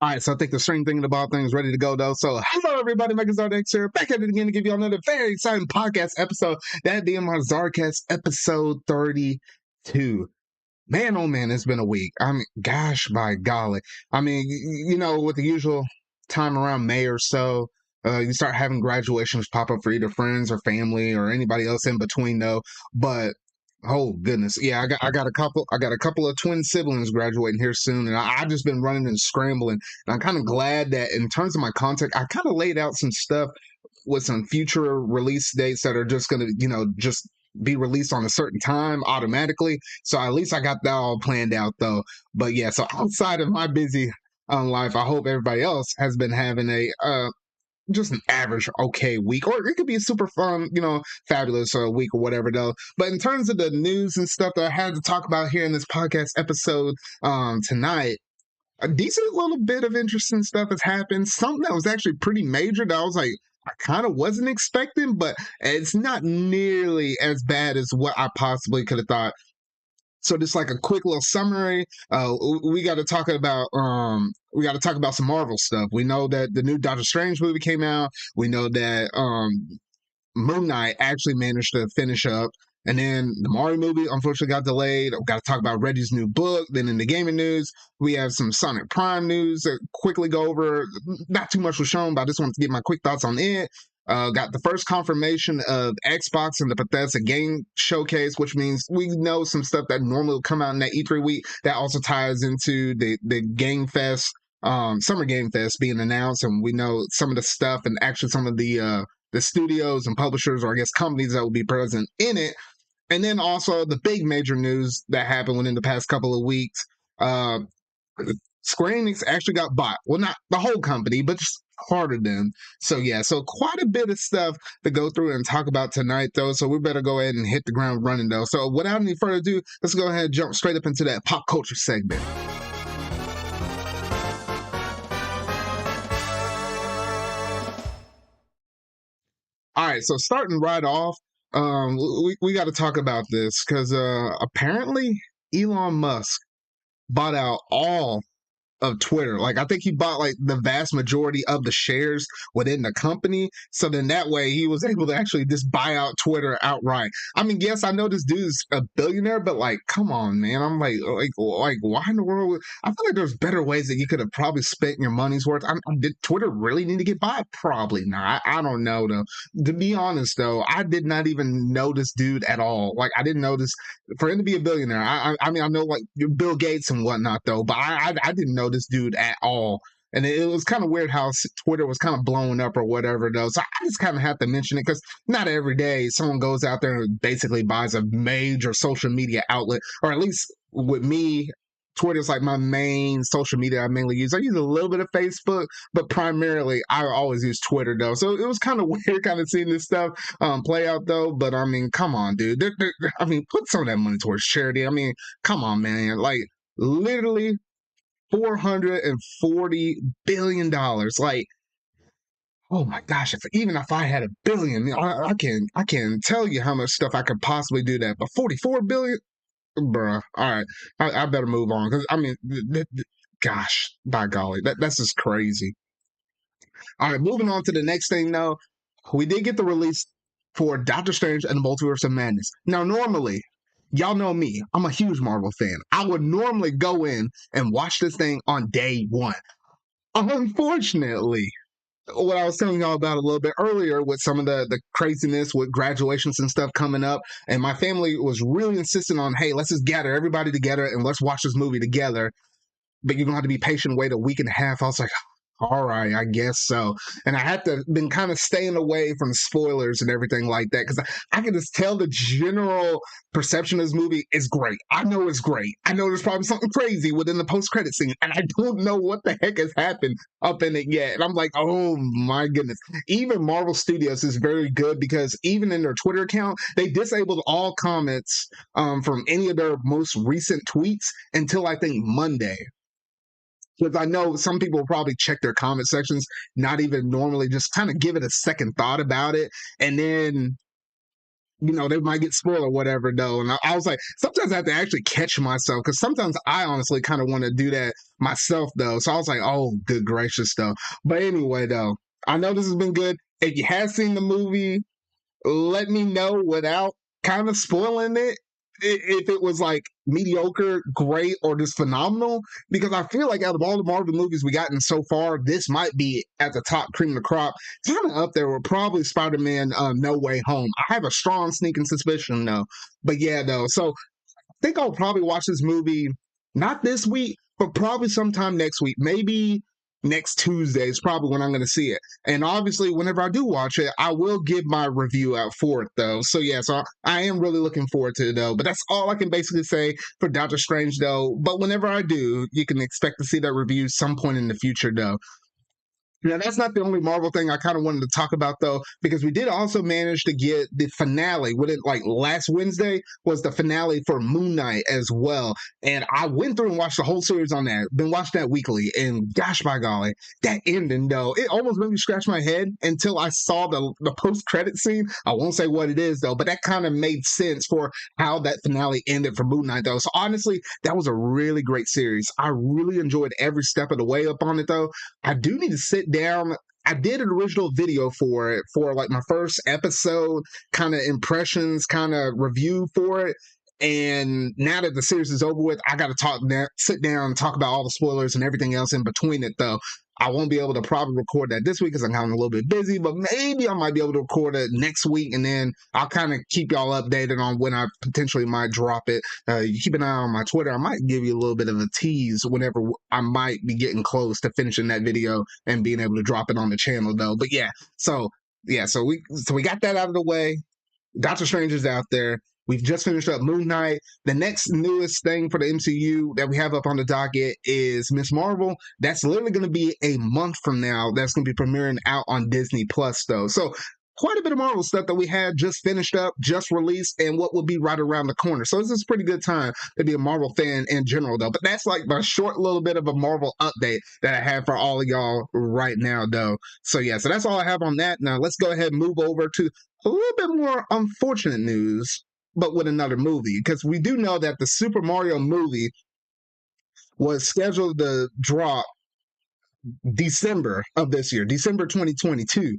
All right, so I think the string thinking about things ready to go though. So hello everybody, Mega ZardX here, back at it again to give you another very exciting podcast episode. That being my ZardCast episode 32. Man, oh man, it's been a week. I mean, gosh, by golly. I mean, you know, with the usual time around May or so, you start having graduations pop up for either friends or family or anybody else in between though. But oh goodness, yeah, I got a couple of twin siblings graduating here soon, and I just been running and scrambling. And I'm kind of glad that in terms of my content, I kind of laid out some stuff with some future release dates that are just gonna, just be released on a certain time automatically. So at least I got that all planned out though. But yeah, so outside of my busy life, I hope everybody else has been having a just an average okay week, or it could be a super fun, fabulous week or whatever though. But in terms of the news and stuff that I had to talk about here in this podcast episode tonight, a decent little bit of interesting stuff has happened. Something that was actually pretty major that I was like, I kind of wasn't expecting, but it's not nearly as bad as what I possibly could have thought. So just like a quick little summary, we got to talk about some Marvel stuff. We know that the new Doctor Strange movie came out. We know that Moon Knight actually managed to finish up. And then the Mario movie unfortunately got delayed. We've got to talk about Reggie's new book. Then in the gaming news, we have some Sonic Prime news that quickly go over. Not too much was shown, but I just wanted to get my quick thoughts on it. Got the first confirmation of Xbox and the Bethesda game showcase, which means we know some stuff that normally would come out in that E3 week. That also ties into the GameFest, Summer Game Fest being announced, and we know some of the stuff and actually some of the studios and publishers, or I guess companies that will be present in it. And then also the big major news that happened within the past couple of weeks, Square Enix actually got bought. Well, not the whole company, but just part of them. So yeah, so quite a bit of stuff to go through and talk about tonight though. So we better go ahead and hit the ground running though. So without any further ado, let's go ahead and jump straight up into that pop culture segment. All right, so starting right off, we got to talk about this because apparently Elon Musk bought out all of Twitter. Like, I think he bought like the vast majority of the shares within the company. So then that way he was able to actually just buy out Twitter outright. I mean, yes, I know this dude's a billionaire, but like, come on, man. I'm like, why in the world? I feel like there's better ways that you could have probably spent your money's worth. Did Twitter really need to get bought? Probably not. I don't know though. To be honest though, I did not even know this dude at all. Like, I didn't know this for him to be a billionaire. I mean, I know like Bill Gates and whatnot though, but I didn't know this dude at all. And it was kind of weird how Twitter was kind of blowing up or whatever though. So I just kind of have to mention it because not every day someone goes out there and basically buys a major social media outlet, or at least with me, Twitter's like my main social media I mainly use. I use a little bit of Facebook, but primarily I always use Twitter though. So it was kind of weird kind of seeing this stuff play out though. But I mean, come on, dude. I mean, put some of that money towards charity. I mean, come on, man. Like literally $440 billion. Like, oh my gosh, even if I had $1 billion, I can tell you how much stuff I could possibly do that. But 44 billion, bruh. All right, I better move on because I mean, gosh, by golly, that's just crazy. All right, moving on to the next thing. Now, we did get the release for Doctor Strange and the Multiverse of Madness. Now, normally, y'all know me, I'm a huge Marvel fan. I would normally go in and watch this thing on day one. Unfortunately, what I was telling y'all about a little bit earlier with some of the craziness with graduations and stuff coming up, and my family was really insistent on, hey, let's just gather everybody together and let's watch this movie together. But you're going to have to be patient, wait a week and a half. I was like, all right, I guess so. And I had to been kind of staying away from spoilers and everything like that because I can just tell the general perception of this movie is great. I know it's great. I know there's probably something crazy within the post-credit scene, and I don't know what the heck has happened up in it yet. And I'm like, oh my goodness. Even Marvel Studios is very good because even in their Twitter account, they disabled all comments from any of their most recent tweets until I think Monday. Because I know some people will probably check their comment sections, not even normally just kind of give it a second thought about it. And then they might get spoiled or whatever though. And I was like, sometimes I have to actually catch myself because sometimes I honestly kind of want to do that myself though. So I was like, oh, good gracious though. But anyway though, I know this has been good. If you have seen the movie, let me know without kind of spoiling it. If it was like mediocre, great, or just phenomenal, because I feel like out of all the Marvel movies we gotten so far, this might be at the top, cream of the crop, kind of up there with probably Spider-Man No Way Home. I have a strong sneaking suspicion though, but yeah though. So think I'll probably watch this movie not this week, but probably sometime next week. Maybe next Tuesday is probably when I'm going to see it. And obviously, whenever I do watch it, I will give my review out for it, though. So, yeah, so I am really looking forward to it, though. But that's all I can basically say for Doctor Strange, though. But whenever I do, you can expect to see that review some point in the future, though. Now, that's not the only Marvel thing I kind of wanted to talk about, though, because we did also manage to get the finale. What it like last Wednesday was the finale for Moon Knight as well. And I went through and watched the whole series on that. Been watching that weekly. And gosh, by golly, that ending, though, it almost made me scratch my head until I saw the post credit scene. I won't say what it is, though, but that kind of made sense for how that finale ended for Moon Knight, though. So honestly, that was a really great series. I really enjoyed every step of the way up on it, though. I do need to sit down. I did an original video for it for like my first episode, kind of impressions, kind of review for it. And now that the series is over with, I got to sit down and talk about all the spoilers and everything else in between it, though. I won't be able to probably record that this week because I'm kind of a little bit busy, but maybe I might be able to record it next week, and then I'll kind of keep y'all updated on when I potentially might drop it. You keep an eye on my Twitter. I might give you a little bit of a tease whenever I might be getting close to finishing that video and being able to drop it on the channel, though. But so we got that out of the way. Doctor Strange is out there. We've just finished up Moon Knight. The next newest thing for the MCU that we have up on the docket is Miss Marvel. That's literally going to be a month from now. That's going to be premiering out on Disney Plus, though. So quite a bit of Marvel stuff that we had just finished up, just released, and what will be right around the corner. So this is a pretty good time to be a Marvel fan in general, though. But that's like my short little bit of a Marvel update that I have for all of y'all right now, though. So yeah, so that's all I have on that. Now let's go ahead and move over to a little bit more unfortunate news, but with another movie, because we do know that the Super Mario movie was scheduled to drop December of this year, December 2022.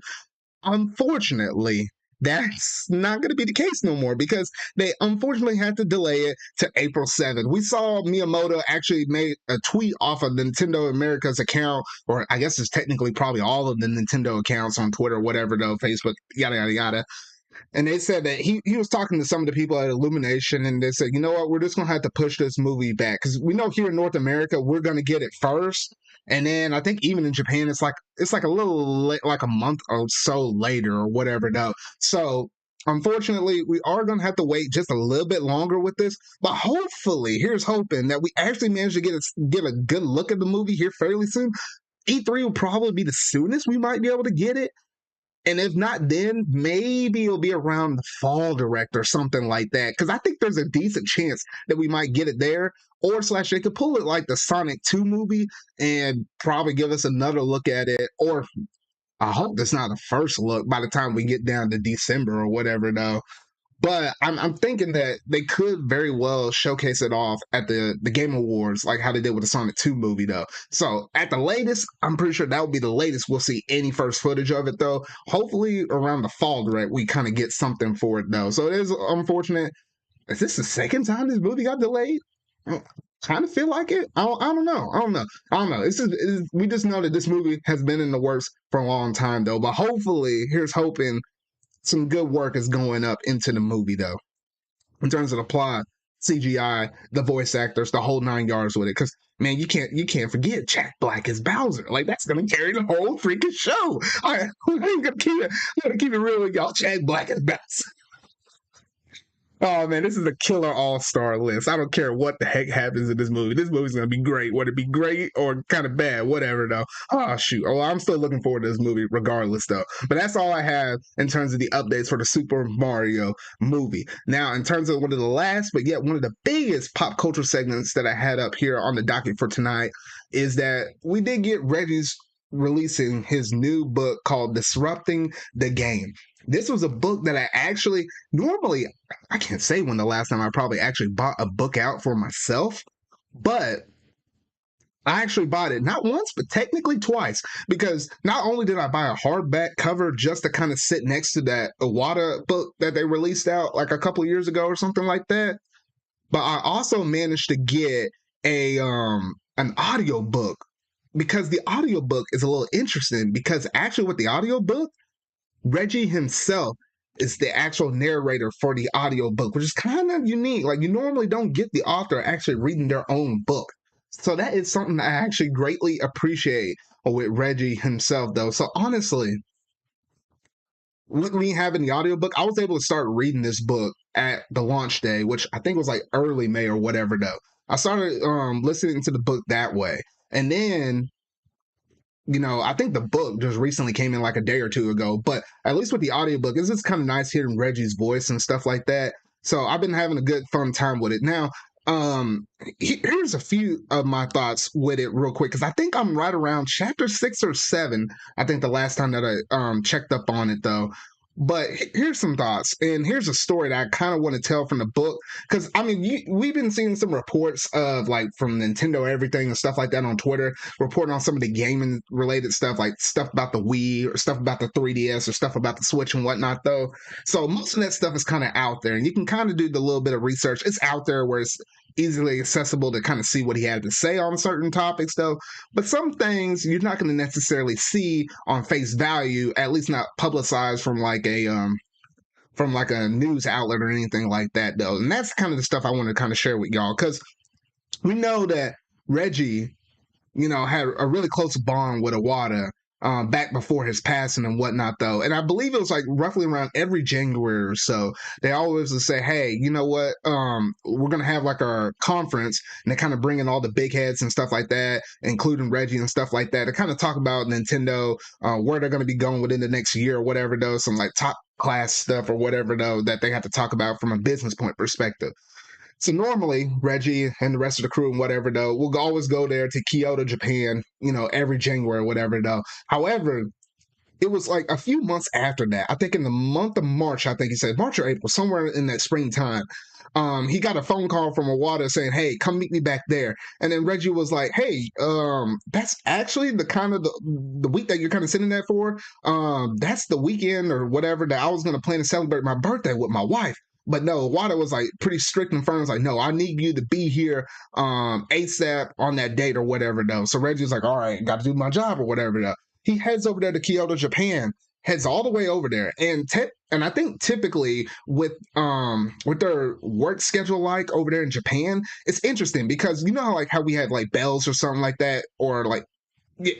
Unfortunately, that's not going to be the case no more because they unfortunately had to delay it to April 7th. We saw Miyamoto actually made a tweet off of Nintendo America's account, or I guess it's technically probably all of the Nintendo accounts on Twitter, whatever, though, Facebook, yada, yada, yada. And they said that he was talking to some of the people at Illumination, and they said, you know what, we're just going to have to push this movie back. Because we know here in North America, we're going to get it first. And then I think even in Japan, it's like a little like a month or so later or whatever, though. So unfortunately, we are going to have to wait just a little bit longer with this. But hopefully, here's hoping that we actually manage to get a good look at the movie here fairly soon. E3 will probably be the soonest we might be able to get it. And if not, then maybe it'll be around the fall direct or something like that. Because I think there's a decent chance that we might get it there. Or / they could pull it like the Sonic 2 movie and probably give us another look at it. Or I hope that's not the first look by the time we get down to December or whatever, though. But I'm thinking that they could very well showcase it off at the Game Awards, like how they did with the Sonic 2 movie, though. So at the latest, I'm pretty sure that would be the latest we'll see any first footage of it, though. Hopefully around the fall direct, we kind of get something for it, though. So it is unfortunate. Is this the second time this movie got delayed? I kind of feel like it. I don't know. We just know that this movie has been in the works for a long time, though. But hopefully, here's hoping some good work is going up into the movie, though, in terms of the plot, CGI, the voice actors, the whole 9 yards with it. Because man, you can't forget Jack Black as Bowser. Like that's gonna carry the whole freaking show. I'm gonna keep it real with y'all. Jack Black as Bowser. Oh man, this is a killer all-star list. I don't care what the heck happens in this movie. This movie's gonna be great, whether it be great or kind of bad, whatever though. Oh shoot. Oh, I'm still looking forward to this movie regardless though. But that's all I have in terms of the updates for the Super Mario movie. Now, in terms of one of the last, but yet one of the biggest pop culture segments that I had up here on the docket for tonight is that we did get Reggie's releasing his new book called Disrupting the Game. This was a book that I actually normally, I can't say when the last time I probably actually bought a book out for myself, but I actually bought it not once, but technically twice, because not only did I buy a hardback cover just to kind of sit next to that WHATCHA book that they released out like a couple of years ago or something like that, but I also managed to get an audio book, because the audio book is a little interesting, because actually with the audio book, Reggie himself is the actual narrator for the audio book, which is kind of unique. Like, you normally don't get the author actually reading their own book. So that is something I actually greatly appreciate with Reggie himself, though. So honestly, with me having the audiobook, I was able to start reading this book at the launch day, which I think was like early May or whatever, though. I started listening to the book that way. And then, you know, I think the book just recently came in like a day or two ago, but at least with the audiobook, it's just kind of nice hearing Reggie's voice and stuff like that. So I've been having a good fun time with it. Now, here's a few of my thoughts with it real quick, because I think I'm right around chapter 6 or 7. I think the last time that I checked up on it, though. But here's some thoughts, and here's a story that I kind of want to tell from the book, because I mean, we've been seeing some reports of like from Nintendo everything and stuff like that on Twitter, reporting on some of the gaming related stuff, like stuff about the Wii or stuff about the 3DS or stuff about the Switch and whatnot, though. So most of that stuff is kind of out there, and you can kind of do the little bit of research. It's out there where it's easily accessible to kind of see what he had to say on certain topics, though. But some things you're not going to necessarily see on face value, at least not publicized from like a news outlet or anything like that, though. And that's kind of the stuff I want to kind of share with y'all, because we know that Reggie, you know, had a really close bond with Iwata back before his passing and whatnot, though. And I believe it was like roughly around every January or so, they always would say, hey, you know what, we're going to have like our conference, and they kind of bring in all the big heads and stuff like that, including Reggie and stuff like that, to kind of talk about Nintendo, where they're going to be going within the next year or whatever, though, some like top class stuff or whatever, though, that they have to talk about from a business point perspective. So normally, Reggie and the rest of the crew and whatever, though, will always go there to Kyoto, Japan, you know, every January or whatever, though. However, it was like a few months after that, I think in the month of March, I think he said March or April, somewhere in that springtime, he got a phone call from Iwata saying, hey, come meet me back there. And then Reggie was like, hey, that's actually the kind of the week that you're kind of sitting there for. That's the weekend or whatever that I was going to plan to celebrate my birthday with my wife. But no, Iwata was like pretty strict and firm. Was like, no, I need you to be here ASAP on that date or whatever, though. So Reggie's like, all right, got to do my job or whatever, though. He heads over there to Kyoto, Japan, heads all the way over there. And I think typically with their work schedule like over there in Japan, it's interesting because you know how we had like bells or something like that, or like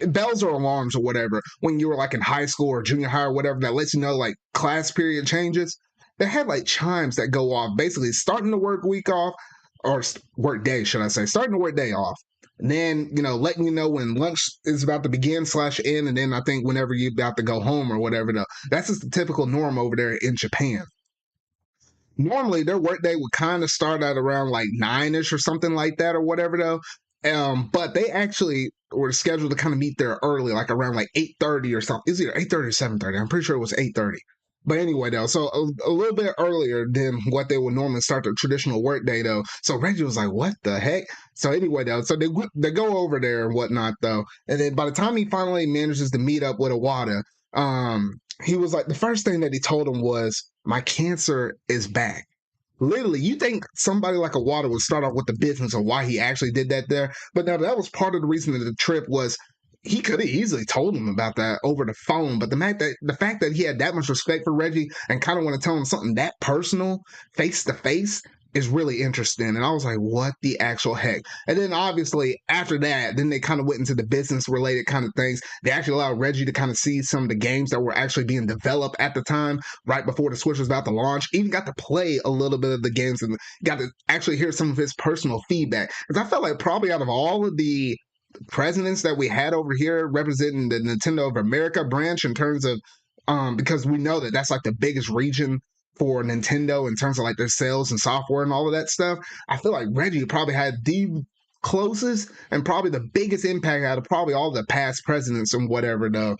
bells or alarms or whatever when you were like in high school or junior high or whatever, that lets you know like class period changes. They had like chimes that go off, basically starting the work week off, or work day, should I say, starting the work day off. And then, you know, letting you know when lunch is about to begin / end, and then I think whenever you're about to go home or whatever. Though. That's just the typical norm over there in Japan. Normally, their workday would kind of start at around like 9-ish or something like that or whatever, though. But they actually were scheduled to kind of meet there early, like around like 8:30 or something. Is it 8:30 or 7:30? I'm pretty sure it was 8:30. But anyway, though, so a little bit earlier than what they would normally start their traditional workday, though. So Reggie was like, what the heck? So anyway, though, so they go over there and whatnot, though. And then by the time he finally manages to meet up with Iwata, he was like, the first thing that he told him was, my cancer is back. Literally, you think somebody like Iwata would start off with the business of why he actually did that there. But now that was part of the reason that the trip was, he could have easily told him about that over the phone, but the fact that he had that much respect for Reggie and kind of want to tell him something that personal, face to face, is really interesting. And I was like, what the actual heck? And then obviously after that, then they kind of went into the business related kind of things. They actually allowed Reggie to kind of see some of the games that were actually being developed at the time, right before the Switch was about to launch. Even got to play a little bit of the games and got to actually hear some of his personal feedback. Because I felt like probably out of all of the presidents that we had over here representing the Nintendo of America branch in terms of because we know that that's like the biggest region for Nintendo in terms of like their sales and software and all of that stuff. I feel like Reggie probably had the closest and probably the biggest impact out of probably all the past presidents and whatever, though.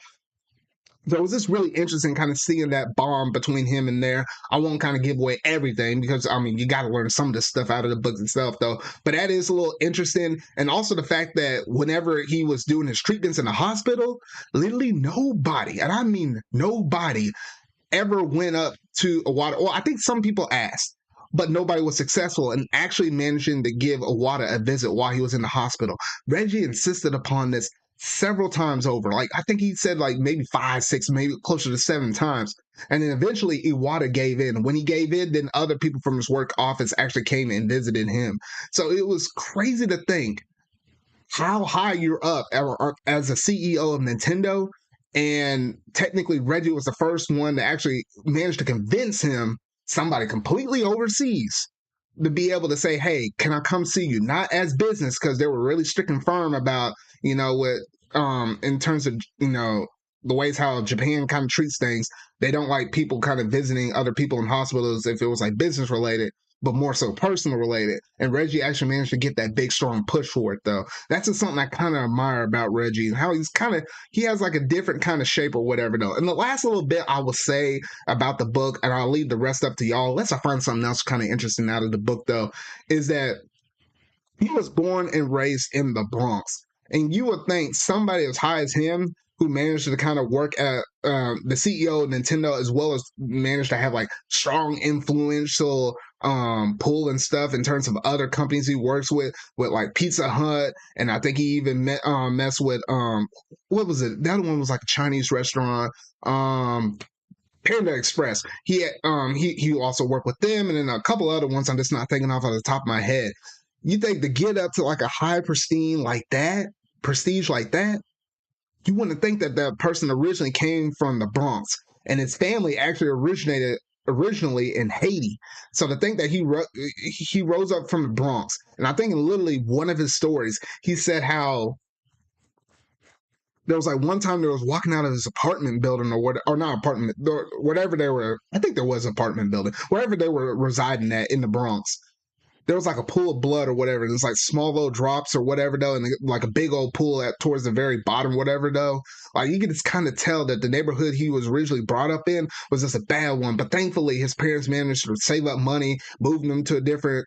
So it was just really interesting kind of seeing that bond between him and there. I won't kind of give away everything because, I mean, you got to learn some of this stuff out of the book itself, though. But that is a little interesting. And also the fact that whenever he was doing his treatments in the hospital, literally nobody, and I mean nobody, ever went up to Iwata. Well, I think some people asked, but nobody was successful in actually managing to give Iwata a visit while he was in the hospital. Reggie insisted upon this several times over. Like, I think he said like maybe 5, 6, maybe closer to 7 times. And then eventually Iwata gave in. When he gave in, then other people from his work office actually came and visited him. So it was crazy to think how high you're up as a CEO of Nintendo. And technically, Reggie was the first one to actually manage to convince him, somebody completely overseas, to be able to say, hey, can I come see you? Not as business, because they were really strict and firm about, what in terms of, the ways how Japan kind of treats things. They don't like people kind of visiting other people in hospitals if it was like business related, but more so personal related. And Reggie actually managed to get that big, strong push for it, though. That's just something I kind of admire about Reggie and how he has like a different kind of shape or whatever, though. And the last little bit I will say about the book, and I'll leave the rest up to y'all, unless I find something else kind of interesting out of the book, though, is that he was born and raised in the Bronx. And you would think somebody as high as him, who managed to kind of work at the CEO of Nintendo, as well as managed to have like strong influential pull and stuff in terms of other companies he works with like Pizza Hut, and I think he even messed with what was it? The other one was like a Chinese restaurant, Panda Express. He also worked with them, and then a couple other ones I'm just not thinking off the top of my head. You think to get up to like a high prestige like that, you wouldn't think that that person originally came from the Bronx, and his family actually originated originally in Haiti. So to think that he rose up from the Bronx, and I think in literally one of his stories, he said how there was like one time there was walking out of his apartment building or not apartment, whatever they were. I think there was an apartment building, wherever they were residing at in the Bronx. There was like a pool of blood or whatever. There's like small little drops or whatever, though, and like a big old pool towards the very bottom, whatever, though. Like, you can just kind of tell that the neighborhood he was originally brought up in was just a bad one. But thankfully, his parents managed to save up money, move him to a different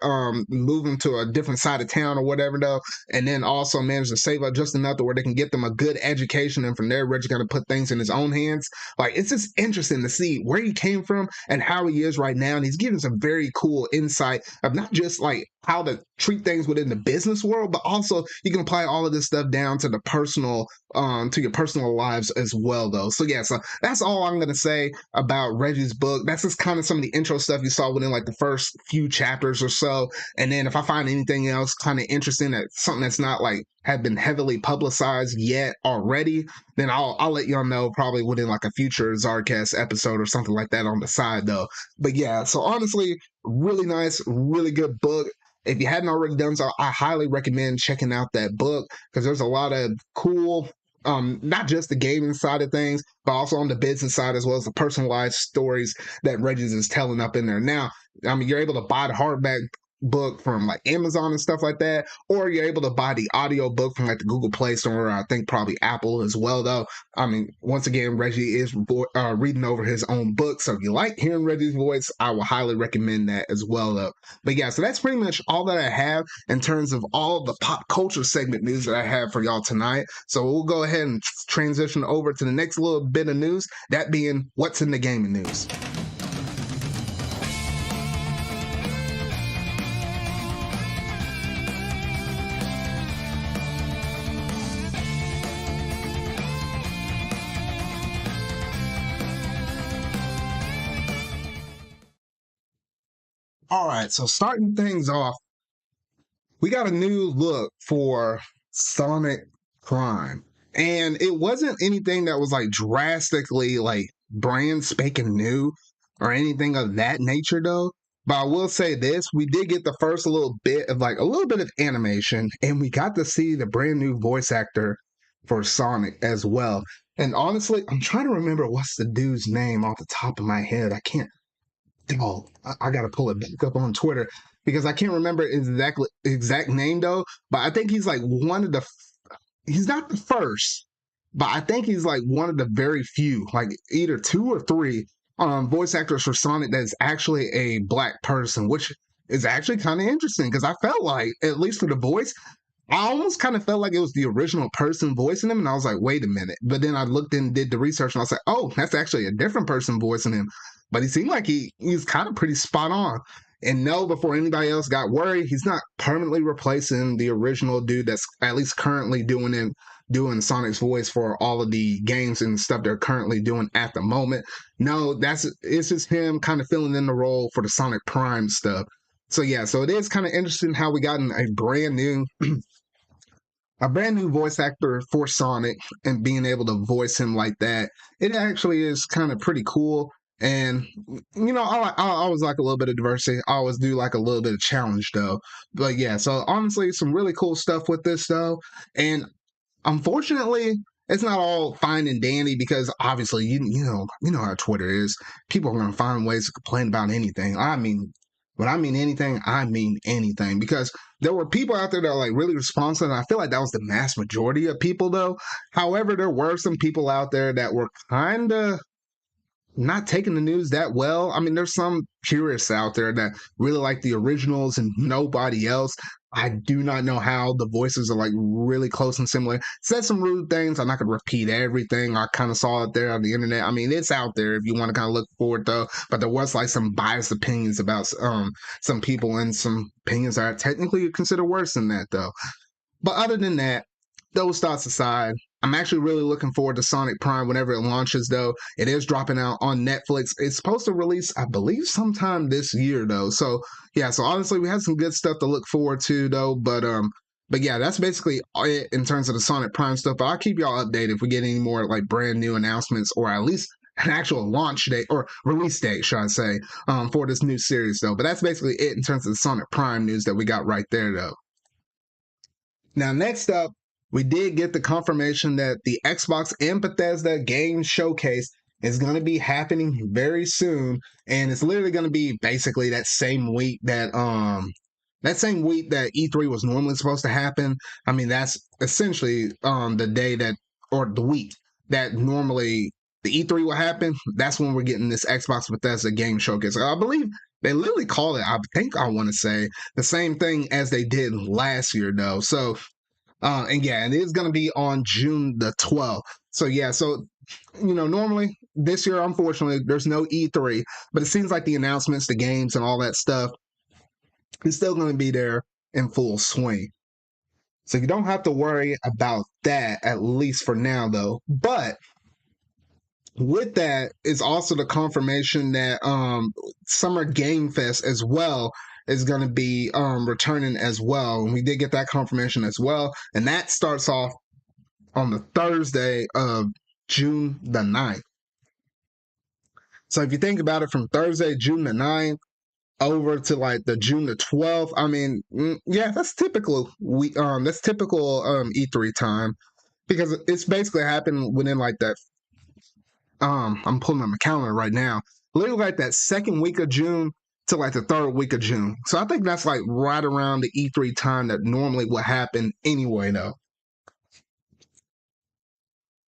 side of town or whatever, though, and then also managed to save up just enough to where they can get them a good education. And from there, Reggie's going to put things in his own hands. Like, it's just interesting to see where he came from and how he is right now. And he's giving some very cool insight of not just like how to treat things within the business world, but also you can apply all of this stuff down to the personal, to your personal lives as well, though. So yeah, so that's all I'm going to say about Reggie's book. That's just kind of some of the intro stuff you saw within like the first few chapters or so. And then if I find anything else kind of interesting, that something that's not like have been heavily publicized yet already, then I'll let y'all know probably within like a future ZardCast episode or something like that on the side, though. But yeah, so honestly, really nice, really good book. If you hadn't already done so, I highly recommend checking out that book because there's a lot of cool, not just the gaming side of things, but also on the business side, as well as the personalized stories that Reggie's is telling up in there. Now, I mean, you're able to buy the hardback book from like Amazon and stuff like that, or you're able to buy the audio book from like the Google Play Store, or I think probably Apple as well, though. I mean, once again, Reggie is reading over his own book, so if you like hearing Reggie's voice, I will highly recommend that as well, though. But yeah, so that's pretty much all that I have in terms of all the pop culture segment news that I have for y'all tonight. So we'll go ahead and transition over to the next little bit of news, that being what's in the gaming news. All right, so starting things off, we got a new look for Sonic Prime. And it wasn't anything that was like drastically like brand spanking new or anything of that nature, though. But I will say this, we did get the first little bit of animation, and we got to see the brand new voice actor for Sonic as well. And honestly, I'm trying to remember what's the dude's name off the top of my head. I can't. Oh, I got to pull it back up on Twitter. because I can't remember exact name though, but I think he's like one of the he's not the first, but I think he's like one of the very few, like either two or three voice actors for Sonic that's actually a black person, which is actually kind of interesting because I felt like, at least for the voice, I almost kind of felt like it was the original person voicing him, and I was like, wait a minute. But then I looked and did the research, and I was like, oh, that's actually a different person voicing him. But he seemed like he's kind of pretty spot on. And no, before anybody else got worried, he's not permanently replacing the original dude that's at least currently doing Sonic's voice for all of the games and stuff they're currently doing at the moment. No, it's just him kind of filling in the role for the Sonic Prime stuff. So yeah, so it is kind of interesting how we got a brand new voice actor for Sonic and being able to voice him like that. It actually is kind of pretty cool. And I always like a little bit of diversity. I always do like a little bit of challenge though. But yeah, so honestly, some really cool stuff with this though. And unfortunately, it's not all fine and dandy because obviously you know how Twitter is. People are gonna find ways to complain about anything. I mean, when I mean anything, I mean anything. Because there were people out there that are like really responsive, and I feel like that was the mass majority of people though. However, there were some people out there that were kinda not taking the news that well. I mean, there's some purists out there that really like the originals and nobody else. I do not know how the voices are like really close and similar. Said some rude things. I'm not gonna repeat everything. I kind of saw it there on the internet. I mean, it's out there if you want to kind of look for it though. But there was like some biased opinions about some people and some opinions that are technically considered worse than that though. But other than that, those thoughts aside, I'm actually really looking forward to Sonic Prime whenever it launches, though. It is dropping out on Netflix. It's supposed to release, I believe, sometime this year, though. So yeah, so honestly, we have some good stuff to look forward to, though. But yeah, that's basically it in terms of the Sonic Prime stuff. But I'll keep y'all updated if we get any more like brand new announcements or at least an actual launch date or release date, should I say, for this new series, though. But that's basically it in terms of the Sonic Prime news that we got right there, though. Now, next up, we did get the confirmation that the Xbox and Bethesda game showcase is going to be happening very soon, and it's literally going to be basically that same week that E3 was normally supposed to happen. I mean, that's essentially the day that or the week that normally the E3 will happen. That's when we're getting this Xbox Bethesda game showcase. I believe they literally call it, I want to say the same thing as they did last year though. So and yeah, and it is going to be on June the 12th. So yeah, so normally this year, unfortunately, there's no E3, but it seems like the announcements, the games, and all that stuff is still going to be there in full swing. So you don't have to worry about that, at least for now, though. But with that is also the confirmation that Summer Game Fest as well is going to be returning as well. And we did get that confirmation as well. And that starts off on the Thursday of June the 9th. So if you think about it, from Thursday, June the 9th, over to like the June the 12th, I mean, yeah, that's typical. That's typical E3 time because it's basically happened within like that. I'm pulling up my calendar right now. Literally like that second week of June to like the third week of June. So I think that's like right around the E3 time that normally would happen anyway, though.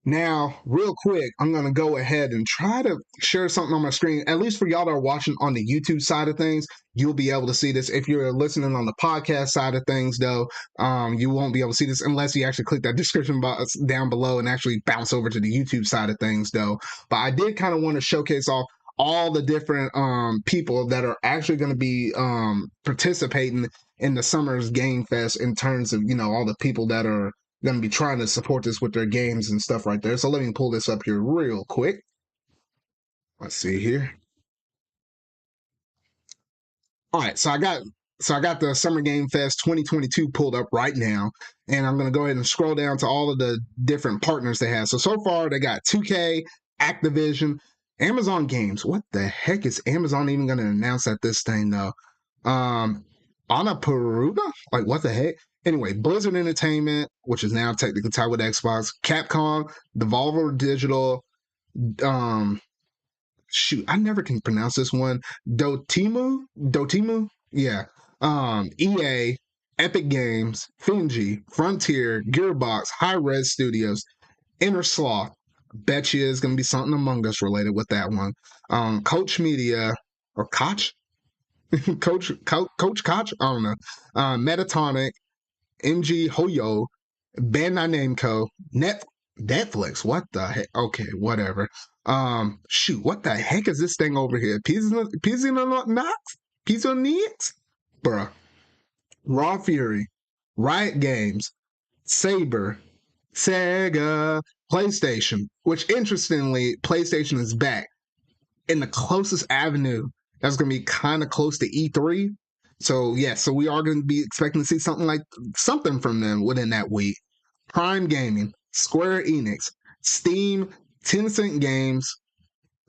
Now, real quick, I'm going to go ahead and try to share something on my screen, at least for y'all that are watching on the YouTube side of things. You'll be able to see this. If you're listening on the podcast side of things, though, you won't be able to see this unless you actually click that description box down below and actually bounce over to the YouTube side of things, though. But I did kind of want to showcase off all the different people that are actually going to be participating in the Summer's Game Fest in terms of, all the people that are going to be trying to support this with their games and stuff right there. So let me pull this up here real quick. Let's see here. All right, so I got the Summer Game Fest 2022 pulled up right now, and I'm going to go ahead and scroll down to all of the different partners they have. So far they got 2K, Activision, Amazon Games. What the heck is Amazon even going to announce at this thing though? Annapurna? Like what the heck? Anyway, Blizzard Entertainment, which is now technically tied with Xbox, Capcom, Devolver Digital, shoot, I never can pronounce this one. Dotemu? Yeah. EA, Epic Games, Finji, Frontier, Gearbox, High Res Studios, Inner Sloth. Bet you is going to be something Among Us related with that one. Coach Media, or Koch? Coach Koch? I don't know. Metatonic, MG Hoyo, Bandai Namco, Netflix. What the heck? Okay, whatever. Shoot, what the heck is this thing over here? Pizza Nix? Bruh. Raw Fury, Riot Games, Saber, Sega, PlayStation, which interestingly, PlayStation is back in the closest avenue. That's going to be kind of close to E3. So, yeah, so we are going to be expecting to see something from them within that week. Prime Gaming, Square Enix, Steam, Tencent Games,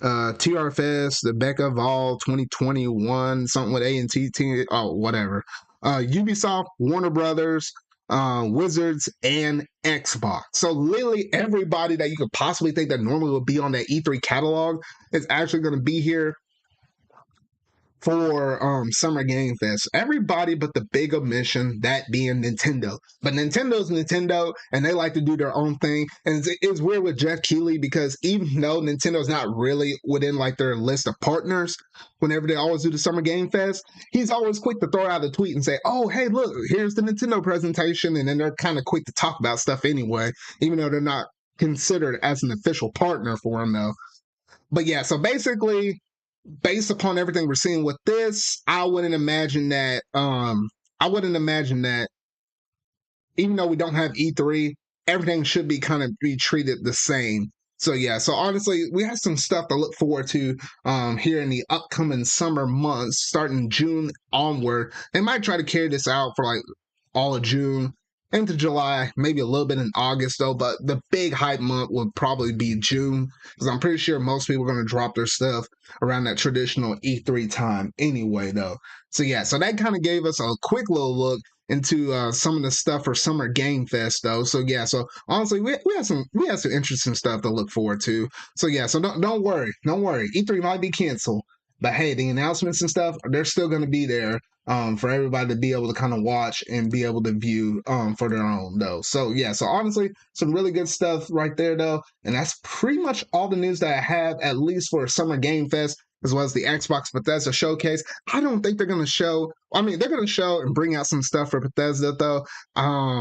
TRFS, the Becca Vol 2021, something with A&T, whatever. Ubisoft, Warner Brothers, Wizards, and Xbox. So literally everybody that you could possibly think that normally would be on that E3 catalog is actually going to be here for Summer Game Fest. Everybody but the big omission, that being Nintendo. But Nintendo's Nintendo, and they like to do their own thing. And it's weird with Jeff Keighley, because even though Nintendo's not really within like their list of partners, whenever they always do the Summer Game Fest, he's always quick to throw out a tweet and say, oh, hey, look, here's the Nintendo presentation. And then they're kind of quick to talk about stuff anyway, even though they're not considered as an official partner for him, though. But yeah, so basically, based upon everything we're seeing with this, I wouldn't imagine that even though we don't have E3, everything should be kind of be treated the same. So yeah, so honestly, we have some stuff to look forward to here in the upcoming summer months, starting June onward. They might try to carry this out for like all of June into July, maybe a little bit in August though, but the big hype month would probably be June, because I'm pretty sure most people are going to drop their stuff around that traditional E3 time anyway though. So yeah, so that kind of gave us a quick little look into some of the stuff for Summer Game Fest though. So yeah, so honestly, we have some interesting stuff to look forward to. So yeah, so don't worry, E3 might be canceled, but hey, the announcements and stuff, they're still going to be there for everybody to be able to kind of watch and be able to view for their own though. So yeah, so honestly, some really good stuff right there though, and that's pretty much all the news that I have, at least for Summer Game Fest, as well as the Xbox Bethesda showcase. I don't think they're going to show. I mean, they're going to show and bring out some stuff for Bethesda though. I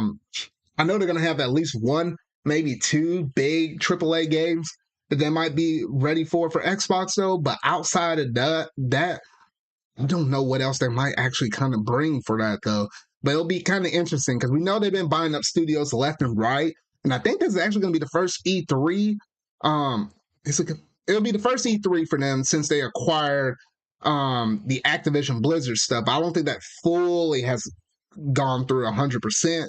know they're going to have at least one, maybe two big AAA games that they might be ready for Xbox though. But outside of that, I don't know what else they might actually kind of bring for that though. But it'll be kind of interesting, because we know they've been buying up studios left and right, and I think this is actually going to be the first E3. It'll be the first E3 for them since they acquired the Activision Blizzard stuff. I don't think that fully has gone through 100%,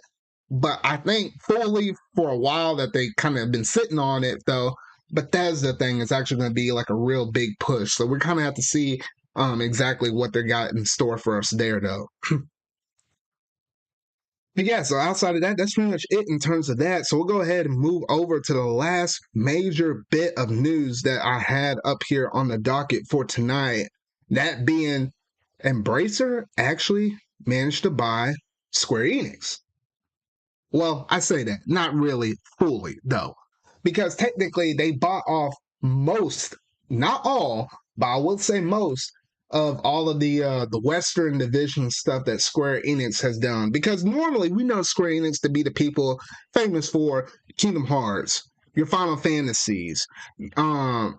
but I think fully for a while that they kind of been sitting on it though. Bethesda thing is actually going to be like a real big push, so we kind of have to see exactly what they got in store for us there though. But yeah, so outside of that, that's pretty much it in terms of that. So we'll go ahead and move over to the last major bit of news that I had up here on the docket for tonight. That being, Embracer actually managed to buy Square Enix. Well, I say that, not really fully though, because technically they bought off most, not all, but I will say most of all of the Western Division stuff that Square Enix has done. Because normally we know Square Enix to be the people famous for Kingdom Hearts, your Final Fantasies. I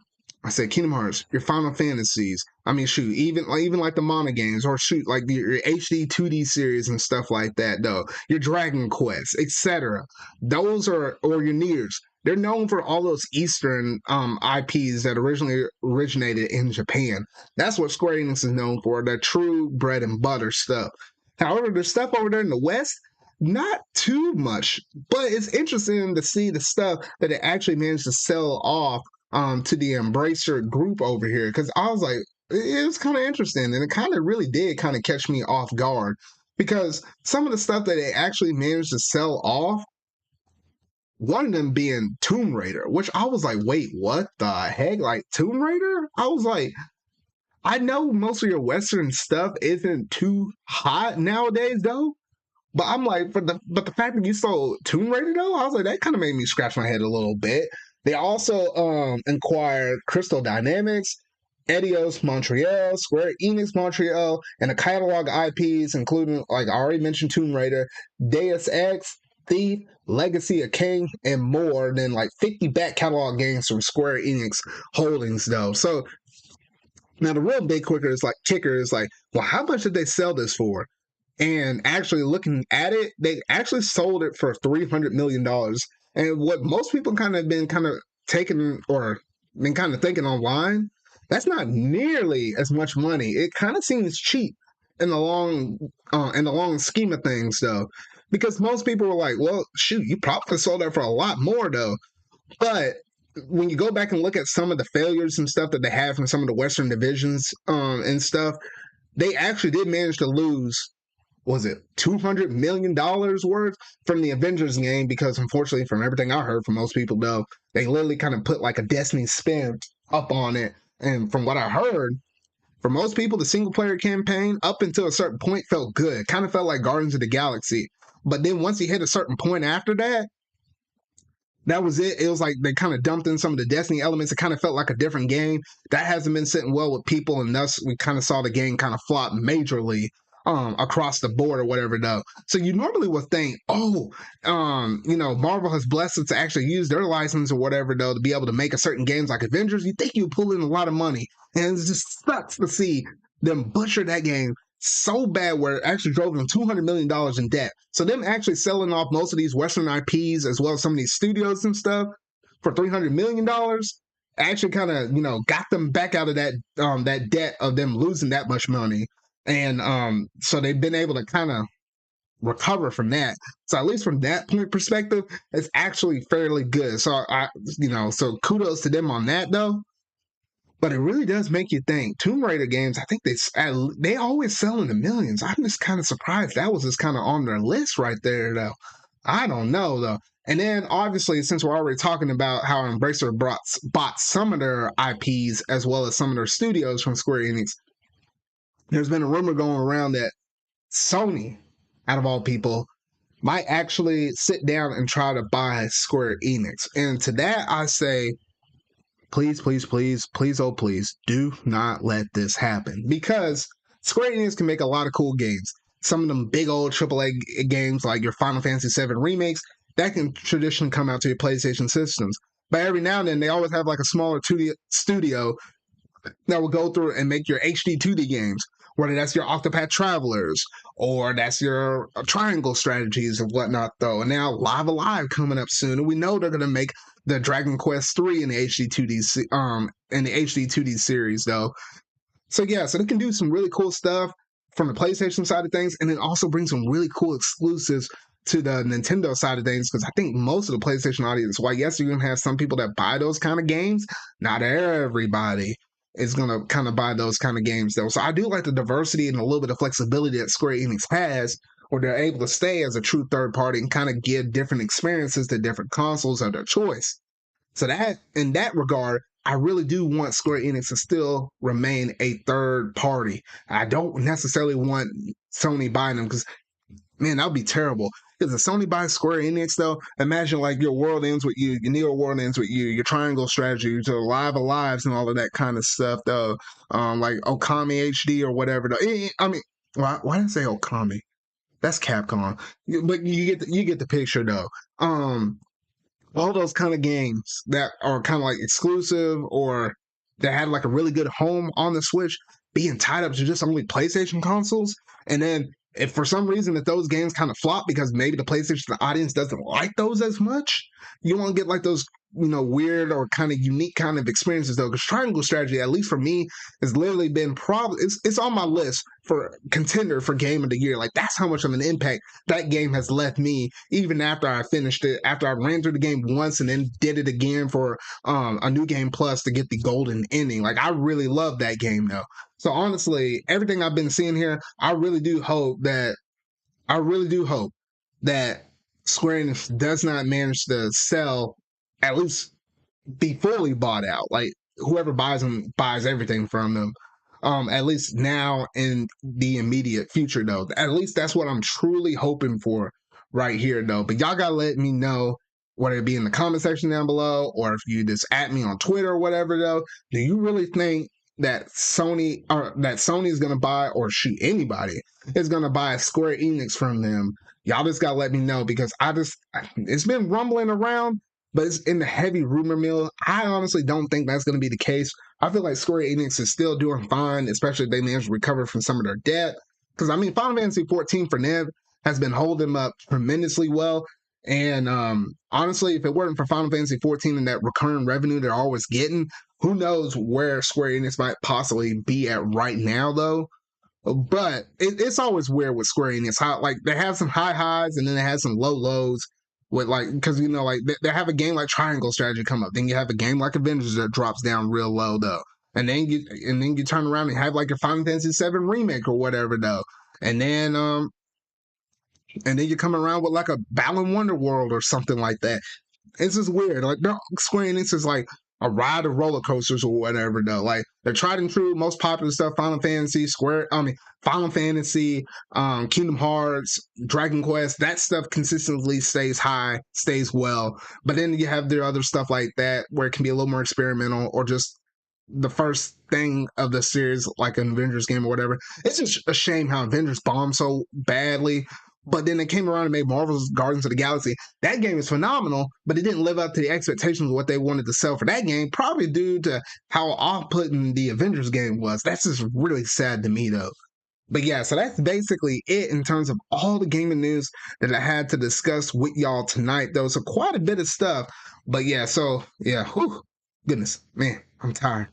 said Kingdom Hearts, your Final Fantasies. I mean, shoot, even like the Mana games, or shoot, like your HD 2D series and stuff like that, though. Your Dragon Quest, etc. Those are, or your Niers. They're known for all those Eastern IPs that originally originated in Japan. That's what Square Enix is known for, the true bread and butter stuff. However, the stuff over there in the West, not too much, but it's interesting to see the stuff that it actually managed to sell off to the Embracer group over here, because I was like, it was kind of interesting, and it kind of really did kind of catch me off guard, because some of the stuff that they actually managed to sell off, one of them being Tomb Raider, which I was like, wait, what the heck? Like Tomb Raider? I was like, I know most of your Western stuff isn't too hot nowadays, though. But I'm like, but the fact that you sold Tomb Raider though, I was like, that kind of made me scratch my head a little bit. They also acquired Crystal Dynamics, Eidos Montreal, Square Enix Montreal, and a catalog IPs, including, like I already mentioned, Tomb Raider, Deus Ex, Thief, Legacy of Kain, and more than like 50 back catalog games from Square Enix Holdings, though. So now the real big kicker is like, well, how much did they sell this for? And actually looking at it, they actually sold it for $300 million. And what most people been taking or been kind of thinking online, that's not nearly as much money. It kind of seems cheap in the long scheme of things, though, because most people were like, "Well, shoot, you probably sold that for a lot more, though." But when you go back and look at some of the failures and stuff that they have from some of the Western divisions and stuff, they actually did manage to lose, was it $200 million worth from the Avengers game? Because unfortunately, from everything I heard from most people, though, they literally kind of put like a Destiny spin up on it. And from what I heard, for most people, the single player campaign up until a certain point felt good. Kind of felt like Guardians of the Galaxy. But then once you hit a certain point after that, that was it. It was like they kind of dumped in some of the Destiny elements. It kind of felt like a different game. That hasn't been sitting well with people, and thus we kind of saw the game kind of flop majorly across the board or whatever, though. So you normally would think, Marvel has blessed us to actually use their license or whatever, though, to be able to make a certain games like Avengers. You think you pull in a lot of money, and it just sucks to see them butcher that game so bad where it actually drove them $200 million in debt. So them actually selling off most of these Western IPs as well as some of these studios and stuff for $300 million actually kind of, got them back out of that debt of them losing that much money. And so they've been able to kind of recover from that. So at least from that point perspective, it's actually fairly good. So so kudos to them on that, though. But it really does make you think. Tomb Raider games, I think they always sell in the millions. I'm just kind of surprised that was just kind of on their list right there, though. I don't know, though. And then, obviously, since we're already talking about how Embracer bought some of their IPs as well as some of their studios from Square Enix, there's been a rumor going around that Sony, out of all people, might actually sit down and try to buy Square Enix. And to that, I say, please, please, please, please, oh please, do not let this happen. Because Square Enix can make a lot of cool games. Some of them big old AAA games like your Final Fantasy VII remakes, that can traditionally come out to your PlayStation systems. But every now and then, they always have like a smaller 2D studio that will go through and make your HD 2D games, whether that's your Octopath Travelers or that's your Triangle Strategies and whatnot, though. And now Live Alive coming up soon, and we know they're going to make the Dragon Quest 3 in the HD 2D series, though. So yeah, so they can do some really cool stuff from the PlayStation side of things, and then also bring some really cool exclusives to the Nintendo side of things, because I think most of the PlayStation audience, while yes, you're going to have some people that buy those kind of games, not everybody is going to kind of buy those kind of games, though. So I do like the diversity and a little bit of flexibility that Square Enix has, where they're able to stay as a true third party and kind of give different experiences to different consoles of their choice. So that, in that regard, I really do want Square Enix to still remain a third party. I don't necessarily want Sony buying them, because, man, that would be terrible. Because if Sony buys Square Enix, though, imagine like your World Ends With You, your Neo World Ends With You, your Triangle Strategy, your Live Alives, and all of that kind of stuff, though. Like Okami HD or whatever. Though. I mean, why did I say Okami? That's Capcom. But you get the picture, though. All those kind of games that are kind of like exclusive or that had like a really good home on the Switch being tied up to just only PlayStation consoles, and then if for some reason if those games kind of flop because maybe the PlayStation audience doesn't like those as much, you won't get like those weird or kind of unique kind of experiences, though. Because Triangle Strategy, at least for me, has literally been probably it's on my list for contender for Game of the Year. Like, that's how much of an impact that game has left me, even after I finished it, after I ran through the game once and then did it again for a New Game Plus to get the golden ending. Like, I really love that game, though. So honestly, everything I've been seeing here, I really do hope that Square Enix does not manage to sell, at least be fully bought out. Like, whoever buys them buys everything from them. at least now in the immediate future, though. At least that's what I'm truly hoping for right here, though. But y'all gotta let me know, whether it be in the comment section down below or if you just at me on Twitter or whatever, though. Do you really think that Sony is gonna buy, or shoot, anybody is gonna buy Square Enix from them? Y'all just gotta let me know, because it's been rumbling around, but it's in the heavy rumor mill. I honestly don't think that's gonna be the case. I feel like Square Enix is still doing fine, especially if they manage to recover from some of their debt. Because I mean, Final Fantasy 14 for them has been holding them up tremendously well. And honestly, if it weren't for Final Fantasy 14 and that recurring revenue they're always getting, who knows where Square Enix might possibly be at right now, though. But it's always weird with Square Enix. How, like, they have some high highs and then they have some low lows. With, like, because like they have a game like Triangle Strategy come up, then you have a game like Avengers that drops down real low, though, and then you turn around and have like your Final Fantasy 7 remake or whatever, though, and then you come around with like a Balan Wonderworld or something like that. It's just weird. Like, Square Enix is like a ride of roller coasters or whatever, though. Like, they're tried and true, most popular stuff, Final Fantasy, Kingdom Hearts, Dragon Quest, that stuff consistently stays high, stays well. But then you have their other stuff like that where it can be a little more experimental, or just the first thing of the series, like an Avengers game or whatever. It's just a shame how Avengers bombed so badly. But then they came around and made Marvel's Guardians of the Galaxy. That game is phenomenal, but it didn't live up to the expectations of what they wanted to sell for that game, probably due to how off-putting the Avengers game was. That's just really sad to me, though. But yeah, so that's basically it in terms of all the gaming news that I had to discuss with y'all tonight, though. So quite a bit of stuff. But yeah, whew, goodness, man, I'm tired.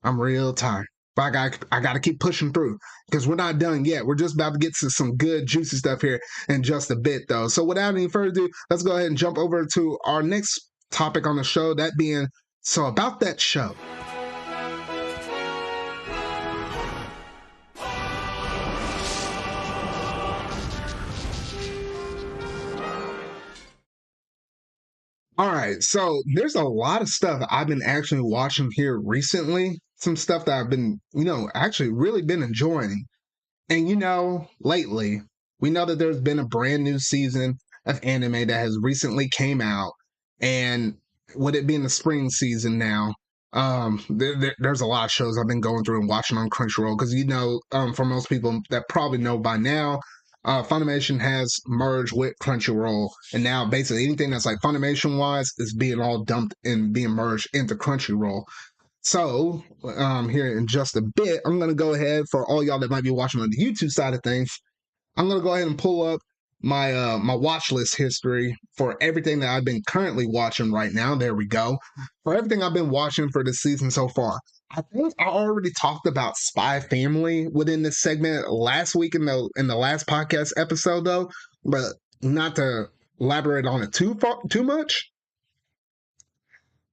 I'm real tired. But I got to keep pushing through, because we're not done yet. We're just about to get to some good, juicy stuff here in just a bit, though. So without any further ado, let's go ahead and jump over to our next topic on the show, that being, so about that show. All right, so there's a lot of stuff I've been actually watching here recently. Some stuff that I've been, actually really been enjoying. And lately, we know that there's been a brand new season of anime that has recently came out. And with it being the spring season now, there's a lot of shows I've been going through and watching on Crunchyroll. Because, for most people that probably know by now, Funimation has merged with Crunchyroll, and now basically anything that's like Funimation wise is being all dumped and being merged into Crunchyroll. So here in just a bit, I'm gonna go ahead, for all y'all that might be watching on the YouTube side of things, I'm gonna go ahead and pull up my my watch list history for everything that I've been currently watching right now. There we go. For everything I've been watching for this season so far. I think I already talked about Spy Family within this segment last week in the last podcast episode, though, but not to elaborate on it too much.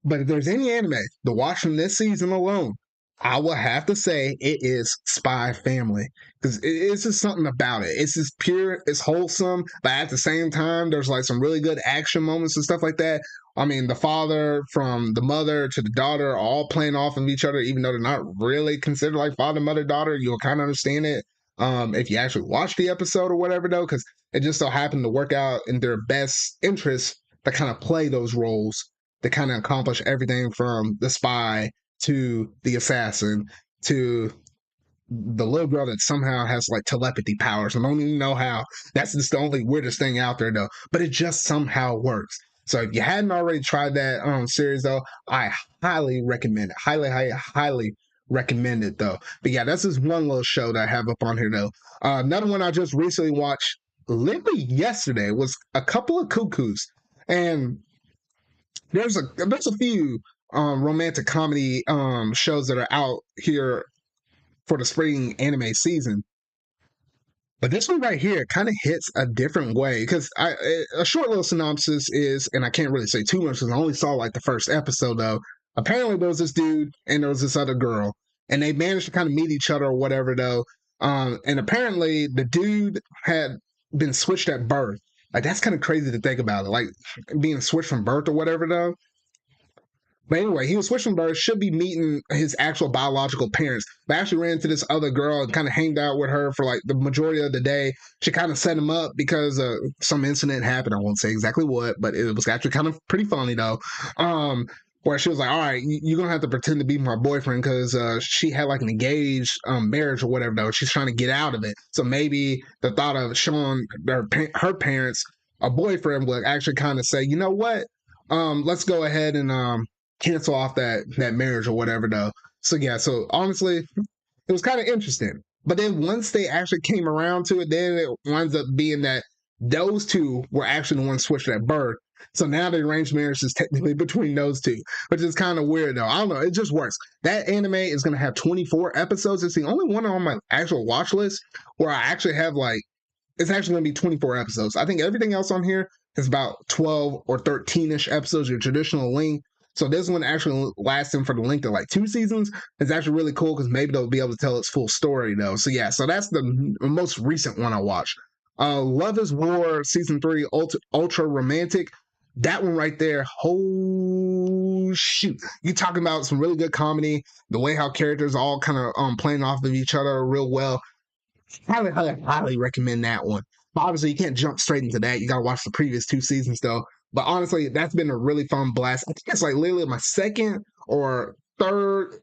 But if there's any anime to watch from this season alone, I will have to say it is Spy Family, because it's just something about it. It's just pure, it's wholesome, but at the same time, there's like some really good action moments and stuff like that. I mean, the father from the mother to the daughter are all playing off of each other, even though they're not really considered like father, mother, daughter. You'll kind of understand it if you actually watch the episode or whatever, though, because it just so happened to work out in their best interest to kind of play those roles, to kind of accomplish everything from the spy to the assassin to the little girl that somehow has like telepathy powers. I don't even know how. That's just the only weirdest thing out there, though. But it just somehow works. So if you hadn't already tried that series, though, I highly recommend it. Highly recommend it, though. But yeah, that's just one little show that I have up on here, though. Another one I just recently watched literally yesterday was A Couple of Cuckoos. And there's a few romantic comedy shows that are out here for the spring anime season. But this one right here kind of hits a different way, because a short little synopsis is, and I can't really say too much because I only saw like the first episode, though. Apparently there was this dude and there was this other girl, and they managed to kind of meet each other or whatever, though. And apparently the dude had been switched at birth. Like, that's kind of crazy to think about it, like being switched from birth or whatever, though. But anyway, he was switching births, should be meeting his actual biological parents. But actually ran into this other girl and kind of hanged out with her for like the majority of the day. She kind of set him up because some incident happened. I won't say exactly what, but it was actually kind of pretty funny though. Where she was like, all right, you're going to have to pretend to be my boyfriend because she had like an engaged marriage or whatever though. She's trying to get out of it. So maybe the thought of showing her parents a boyfriend would actually kind of say, you know what? Let's go ahead and cancel off that marriage or whatever though. So yeah, so honestly, it was kind of interesting. But then once they actually came around to it, then it winds up being that those two were actually the ones switched at birth. So now the arranged marriage is technically between those two, which is kind of weird though. I don't know. It just works. That anime is going to have 24 episodes. It's the only one on my actual watch list where I actually have like, it's actually going to be 24 episodes. I think everything else on here is about 12 or 13-ish episodes, your traditional length. So this one actually lasting for the length of like 2 seasons is actually really cool because maybe they'll be able to tell its full story though. So yeah, so that's the most recent one I watched. Love is War season 3 ultra romantic. That one right there, oh shoot! You talking about some really good comedy, the way how characters all kind of playing off of each other real well. Highly recommend that one. But obviously, you can't jump straight into that. You got to watch the previous 2 seasons though. But honestly, that's been a really fun blast. I think it's like literally my second or third. I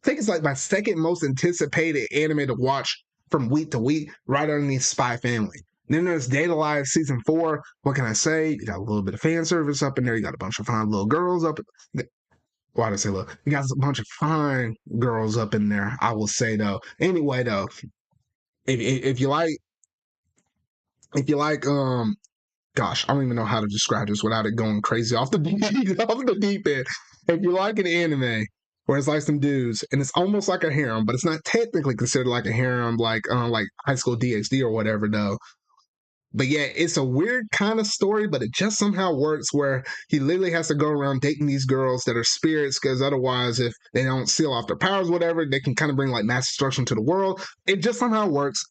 think it's like my second most anticipated anime to watch from week to week, right underneath Spy Family. Then there's Data Live season 4. What can I say? You got a little bit of fan service up in there. You got a bunch of fine little girls up. Why did I say look? You got a bunch of fine girls up in there. I will say though. Anyway though, if you like gosh, I don't even know how to describe this without it going crazy off the deep end. If you like an anime where it's like some dudes and it's almost like a harem, but it's not technically considered like a harem, like High School DxD or whatever though. But yeah, it's a weird kind of story, but it just somehow works where he literally has to go around dating these girls that are spirits because otherwise, if they don't seal off their powers, whatever, they can kind of bring like mass destruction to the world. It just somehow works.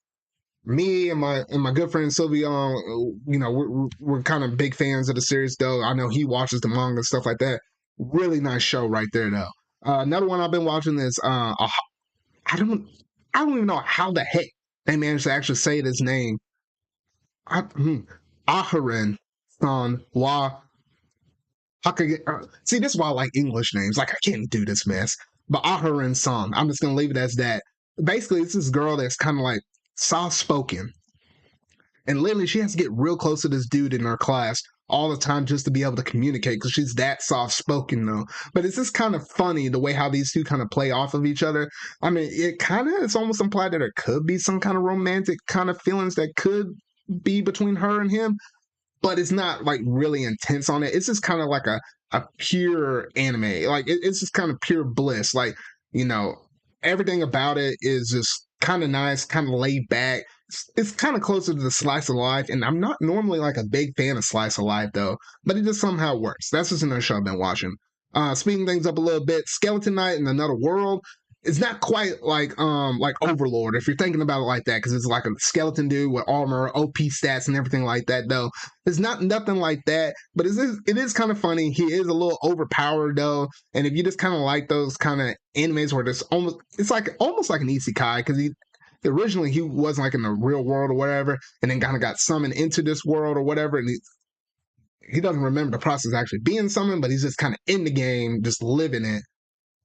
Me and my good friend Sylvia, you know, we're kind of big fans of the series though. I know he watches the manga and stuff like that. Really nice show right there though. Another one I've been watching is I don't even know how the heck they managed to actually say his name. Aharen San wa see, this is why I like English names. Like I can't do this mess. But Aharen San, I'm just gonna leave it as that. Basically, it's this girl that's kind of like soft spoken. And literally, she has to get real close to this dude in her class all the time just to be able to communicate because she's that soft spoken, though. But it's just kind of funny the way how these two kind of play off of each other. I mean, it's almost implied that there could be some kind of romantic kind of feelings that could be between her and him, but it's not like really intense on it. It's just kind of like a pure anime. Like it's just kind of pure bliss. Like, you know, everything about it is just kind of nice, kind of laid back. It's kind of closer to the slice of life, and I'm not normally like a big fan of slice of life though, but it just somehow works. That's just another show I've been watching. Speeding things up a little bit, Skeleton Knight in Another World. It's not quite like Overlord if you're thinking about it like that, because it's like a skeleton dude with armor, OP stats, and everything like that. Though it's not nothing like that, but it is kind of funny. He is a little overpowered though, and if you just kind of like those kind of animes where it's like almost like an isekai because originally he wasn't like in the real world or whatever, and then kind of got summoned into this world or whatever, and he doesn't remember the process of actually being summoned, but he's just kind of in the game, just living it.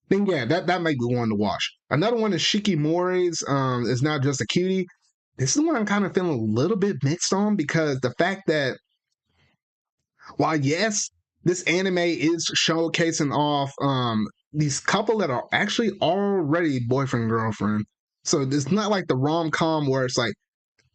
Then yeah, that might be one to watch. Another one is Shikimori's. Is Not Just a Cutie. This is one I'm kind of feeling a little bit mixed on because the fact that while yes, this anime is showcasing off these couple that are actually already boyfriend girlfriend. So it's not like the rom-com where it's like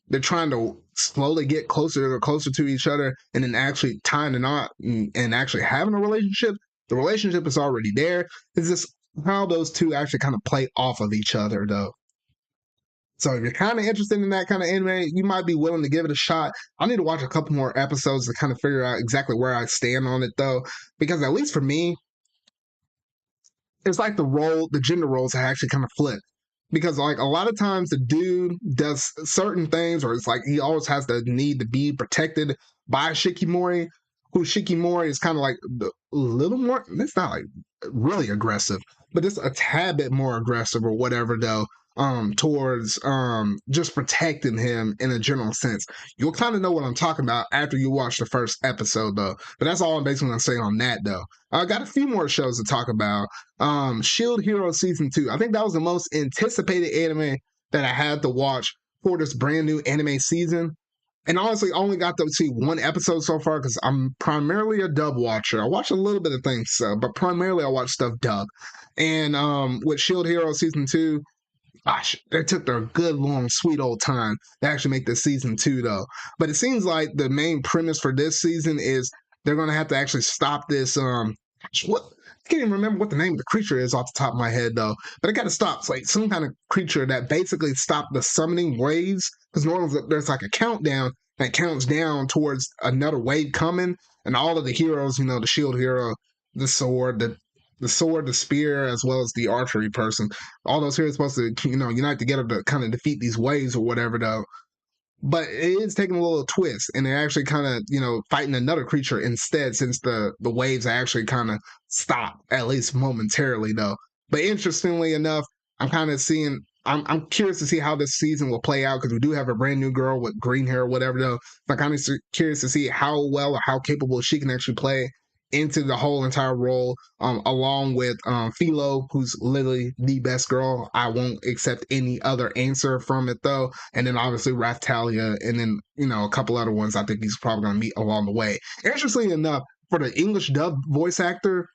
they're trying to slowly get closer to each other and then actually tying the knot and actually having a relationship. The relationship is already there. It's just how those two actually kind of play off of each other, though. So if you're kind of interested in that kind of anime, you might be willing to give it a shot. I need to watch a couple more episodes to kind of figure out exactly where I stand on it, though, because at least for me, it's like the gender roles have actually kind of flipped. Because like a lot of times the dude does certain things, or it's like he always has the need to be protected by Shikimori. Hushikimori is kind of like a little more, it's not like really aggressive, but it's a tad bit more aggressive or whatever though, towards just protecting him in a general sense. You'll kind of know what I'm talking about after you watch the first episode though. But that's all I'm basically gonna say on that though. I got a few more shows to talk about. Shield Hero Season 2. I think that was the most anticipated anime that I had to watch for this brand new anime season. And honestly, I only got to see one episode so far because I'm primarily a dub watcher. I watch a little bit of things, but primarily I watch stuff dub. And with Shield Hero Season 2, gosh, they took their good, long, sweet old time to actually make this Season 2, though. But it seems like the main premise for this season is they're going to have to actually stop this. What? I can't even remember what the name of the creature is off the top of my head, though. But it got to stop. It's like some kind of creature that basically stopped the summoning waves. Because normally there's like a countdown that counts down towards another wave coming. And all of the heroes, you know, the shield hero, the sword, the sword, the spear, as well as the archery person. All those heroes supposed to, you know, unite together to kind of defeat these waves or whatever, though. But it is taking a little twist, and they're actually kind of, you know, fighting another creature instead, since the waves actually kind of stop, at least momentarily, though. But interestingly enough, I'm kind of seeing. I'm curious to see how this season will play out because we do have a brand new girl with green hair or whatever, though. So I'm kind of curious to see how well or how capable she can actually play into the whole entire role, along with Philo, who's literally the best girl. I won't accept any other answer from it though. And then obviously Raftalia, and then, you know, a couple other ones I think he's probably going to meet along the way. Interestingly enough, for the English dub voice actor,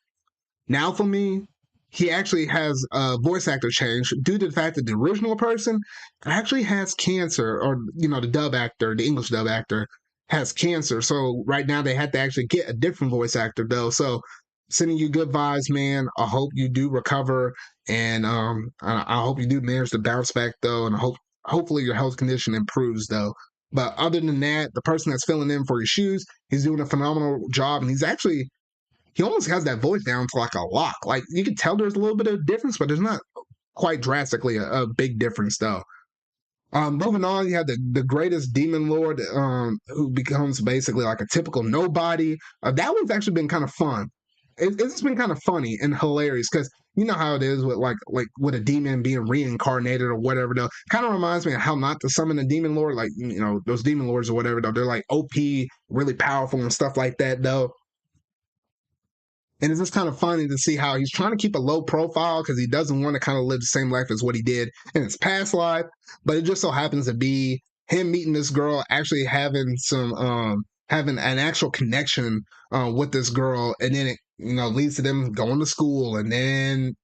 now for me, he actually has a voice actor change due to the fact that the original person actually has cancer, or, you know, the dub actor, the English dub actor, has cancer. So right now they had to actually get a different voice actor though. So sending you good vibes, man. I hope you do recover, and I hope you do manage to bounce back though, and hopefully your health condition improves though. But other than that, the person that's filling in for your shoes, he's doing a phenomenal job, and he almost has that voice down to like a lock. Like you can tell there's a little bit of difference, but there's not quite drastically a big difference though. Moving on, you have the greatest demon lord, who becomes basically like a typical nobody. That one's actually been kind of fun. It's been kind of funny and hilarious because you know how it is with like with a demon being reincarnated or whatever. Though, kind of reminds me of how not to summon a demon lord. Like, you know, those demon lords or whatever. Though they're like OP, really powerful and stuff like that. Though. And it's just kind of funny to see how he's trying to keep a low profile because he doesn't want to kind of live the same life as what he did in his past life. But it just so happens to be him meeting this girl, actually having having an actual connection with this girl, and then it, you know, leads to them going to school, and then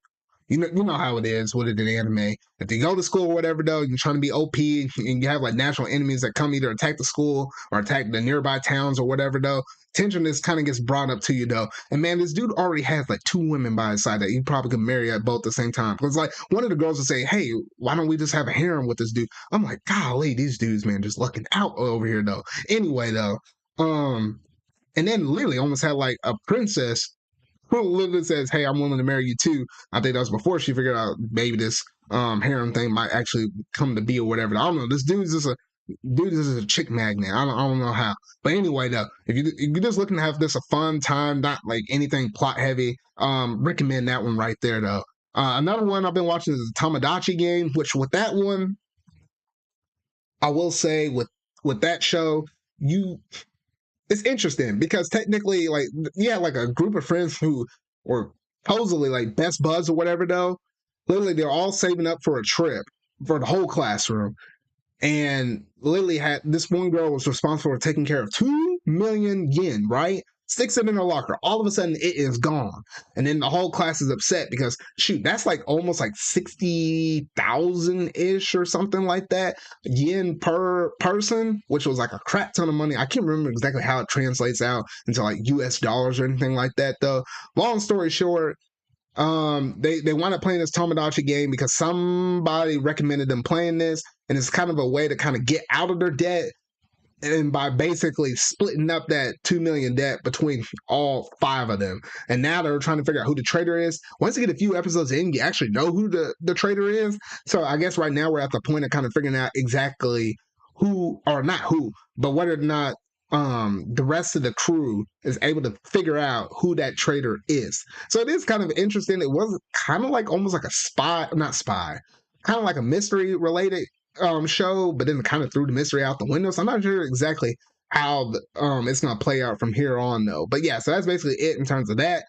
you know how it is with it in anime. If you go to school or whatever, though, you're trying to be OP, and you have like natural enemies that come either attack the school or attack the nearby towns or whatever, though. Tension just kind of gets brought up to you, though. And man, this dude already has like two women by his side that he probably could marry at both the same time. Because like one of the girls will say, "Hey, why don't we just have a harem with this dude?" I'm like, golly, these dudes, man, just looking out over here, though. Anyway, though, and then literally almost had like a princess who literally says, "Hey, I'm willing to marry you too." I think that was before she figured out maybe this harem thing might actually come to be or whatever. I don't know. This dude is a chick magnet. I don't know how. But anyway, though, if you're just looking to have this a fun time, not like anything plot heavy, recommend that one right there though. Another one I've been watching is the Tomodachi game, which with that one, I will say with that show, it's interesting because technically, like, yeah, like a group of friends who were supposedly like best buds or whatever, though, literally they're all saving up for a trip for the whole classroom. And Lily had this one girl was responsible for taking care of 2 million yen, right? Sticks it in her locker. All of a sudden, it is gone. And then the whole class is upset because, shoot, that's like almost like 60,000 ish or something like that yen per person, which was like a crap ton of money. I can't remember exactly how it translates out into like US dollars or anything like that, though. Long story short, they wound up playing this Tomodachi game because somebody recommended them playing this, and it's kind of a way to kind of get out of their debt, and by basically splitting up that 2 million debt between all 5 of them. And now they're trying to figure out who the traitor is. Once you get a few episodes in, you actually know who the traitor is. So I guess right now we're at the point of kind of figuring out exactly who, or not who, but whether or not the rest of the crew is able to figure out who that traitor is. So it is kind of interesting. It was kind of like almost like a spy, not spy, kind of like a mystery related show, but then kind of threw the mystery out the window. So I'm not sure exactly how it's gonna play out from here on though. But yeah, so that's basically it in terms of that.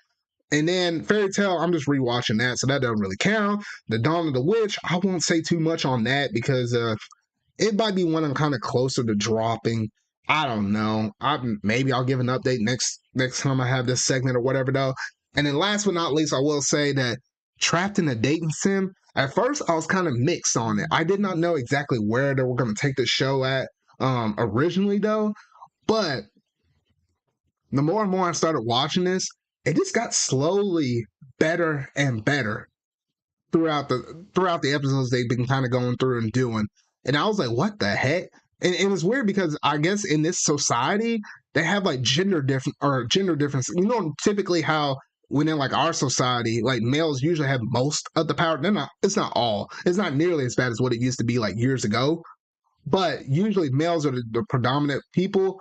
And then Fairy Tail, I'm just rewatching that, so that doesn't really count. The Dawn of the Witch, I won't say too much on that because it might be one I'm kind of closer to dropping. I don't know. Maybe I'll give an update next time I have this segment or whatever though. And then last but not least, I will say that Trapped in a Dating Sim. At first, I was kind of mixed on it. I did not know exactly where they were going to take the show at originally though, but the more and more I started watching this, it just got slowly better and better throughout the episodes they've been kind of going through and doing. And I was like, what the heck? And it was weird because I guess in this society they have like gender difference. You know, typically how within like our society, like males usually have most of the power. It's not all. It's not nearly as bad as what it used to be like years ago. But usually males are the predominant people.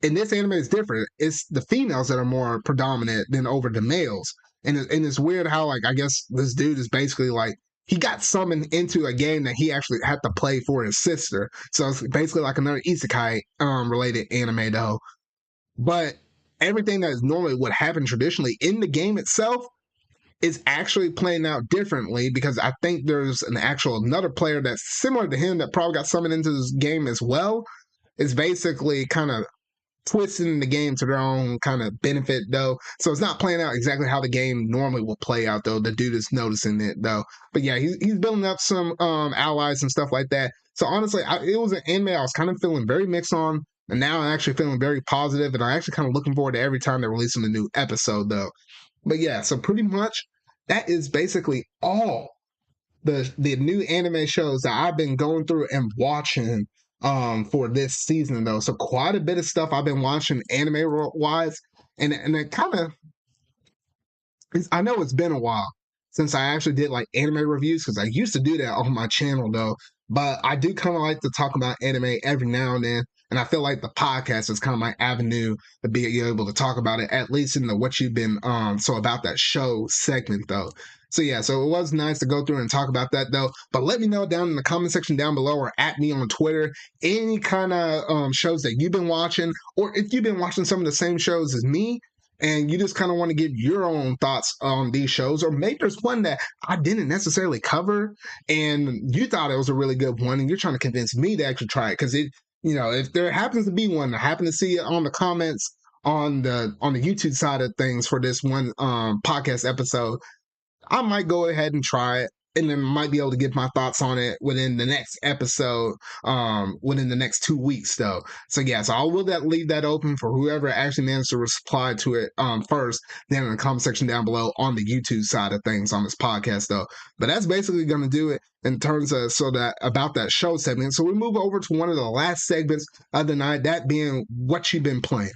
In this anime is different. It's the females that are more predominant than over the males. And it's weird how like I guess this dude is basically like he got summoned into a game that he actually had to play for his sister. So it's basically like another isekai related anime though. But everything that is normally would happen traditionally in the game itself is actually playing out differently because I think there's another player that's similar to him that probably got summoned into this game as well. It's basically kind of twisting the game to their own kind of benefit though. So it's not playing out exactly how the game normally will play out though. The dude is noticing it though. But yeah, he's building up some allies and stuff like that. So honestly, it was an anime I was kind of feeling very mixed on. And now I'm actually feeling very positive, and I'm actually kind of looking forward to every time they're releasing a new episode though. But yeah, so pretty much that is basically all the new anime shows that I've been going through and watching for this season though. So quite a bit of stuff I've been watching anime wise, and it kind of I know it's been a while since I actually did like anime reviews because I used to do that on my channel though. But I do kind of like to talk about anime every now and then, and I feel like the podcast is kind of my avenue to be able to talk about it, at least in the what you've been so about that show segment though. So yeah, so it was nice to go through and talk about that though. But let me know down in the comment section down below or at me on Twitter any kind of shows that you've been watching, or if you've been watching some of the same shows as me and you just kind of want to give your own thoughts on these shows, or maybe there's one that I didn't necessarily cover and you thought it was a really good one and you're trying to convince me to actually try it because it, you know, if there happens to be one, I happen to see it on the comments on the YouTube side of things for this one podcast episode, I might go ahead and try it, and then might be able to give my thoughts on it within the next episode, within the next 2 weeks, though. So yeah, so I will leave that open for whoever actually managed to reply to it first, then in the comment section down below on the YouTube side of things on this podcast, though. But that's basically going to do it in terms of about that show segment. So we move over to one of the last segments of the night, that being what you've been playing.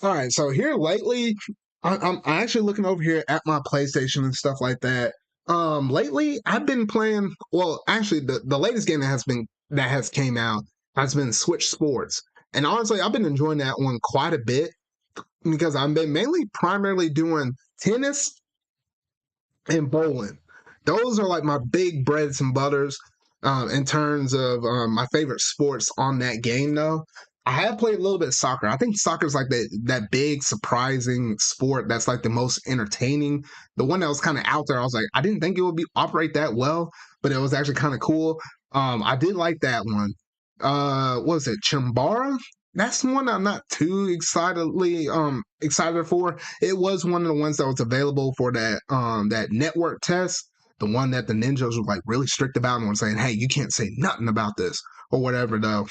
All right, so here lately, I'm actually looking over here at my PlayStation and stuff like that. Lately I've been playing. Well, actually, the latest game that has came out has been Switch Sports, and honestly, I've been enjoying that one quite a bit because I've been primarily doing tennis and bowling. Those are like my big breads and butters in terms of my favorite sports on that game, though. I have played a little bit of soccer. I think soccer is like that big, surprising sport that's like the most entertaining. The one that was kind of out there, I was like, I didn't think it would operate that well, but it was actually kind of cool. I did like that one. What was it, Chimbara? That's one I'm not too excited for. It was one of the ones that was available for that network test, the one that the ninjas were like really strict about and were saying, hey, you can't say nothing about this or whatever though.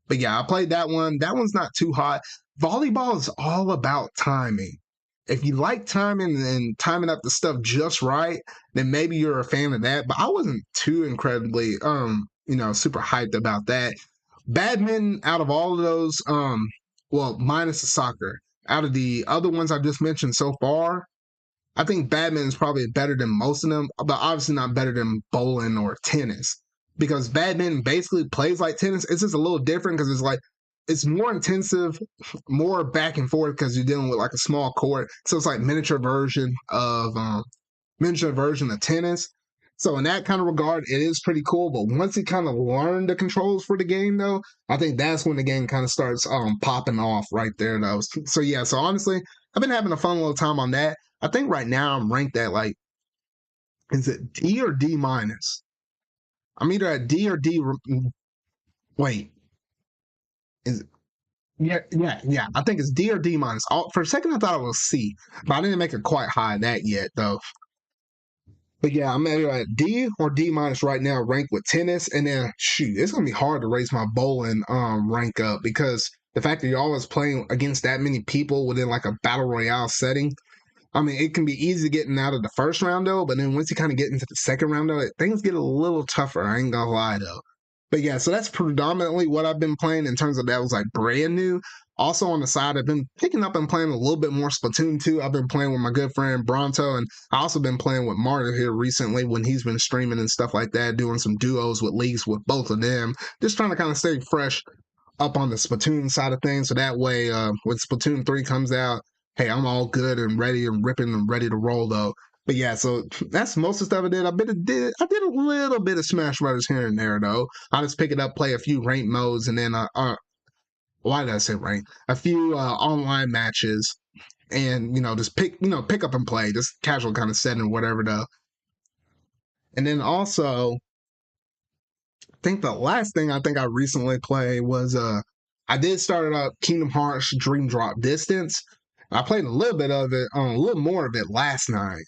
But yeah, I played that one. That one's not too hot. Volleyball is all about timing. If you like timing and timing up the stuff just right, then maybe you're a fan of that. But I wasn't too incredibly super hyped about that. Badminton, out of all of those, well, minus the soccer, out of the other ones I just mentioned so far, I think badminton is probably better than most of them, but obviously not better than bowling or tennis. Because badminton basically plays like tennis. It's just a little different because it's like it's more intensive, more back and forth because you're dealing with like a small court. So it's like miniature version of tennis. So in that kind of regard, it is pretty cool. But once you kind of learn the controls for the game, though, I think that's when the game kind of starts popping off right there, though. So yeah, so honestly, I've been having a fun little time on that. I think right now I'm ranked at like, is it D or D minus? I'm either at D or D. Wait, is it? Yeah. I think it's D or D minus. For a second, I thought it was C, but I didn't make it quite high that yet, though. But yeah, I'm either at D or D minus right now, ranked with tennis, and then shoot, it's gonna be hard to raise my bowling rank up because the fact that you're always playing against that many people within like a battle royale setting. I mean, it can be easy getting out of the first round though, but then once you kind of get into the second round though, things get a little tougher. I ain't gonna lie though. But yeah, so that's predominantly what I've been playing in terms of that was like brand new. Also on the side, I've been picking up and playing a little bit more Splatoon 2. I've been playing with my good friend Bronto, and I also been playing with Marta here recently when he's been streaming and stuff like that, doing some duos with leagues with both of them. Just trying to kind of stay fresh up on the Splatoon side of things. So that way, when Splatoon 3 comes out, hey, I'm all good and ready and ripping and ready to roll though. But yeah, so that's most of the stuff I did. I did a little bit of Smash Brothers here and there though. I just pick it up, play a few ranked modes, and then why did I say ranked? A few online matches, and just pick up and play, just casual kind of setting or whatever though. And then also think the last thing I think I recently played was I did start up Kingdom Hearts Dream Drop Distance. I played a little bit of it, a little more of it last night.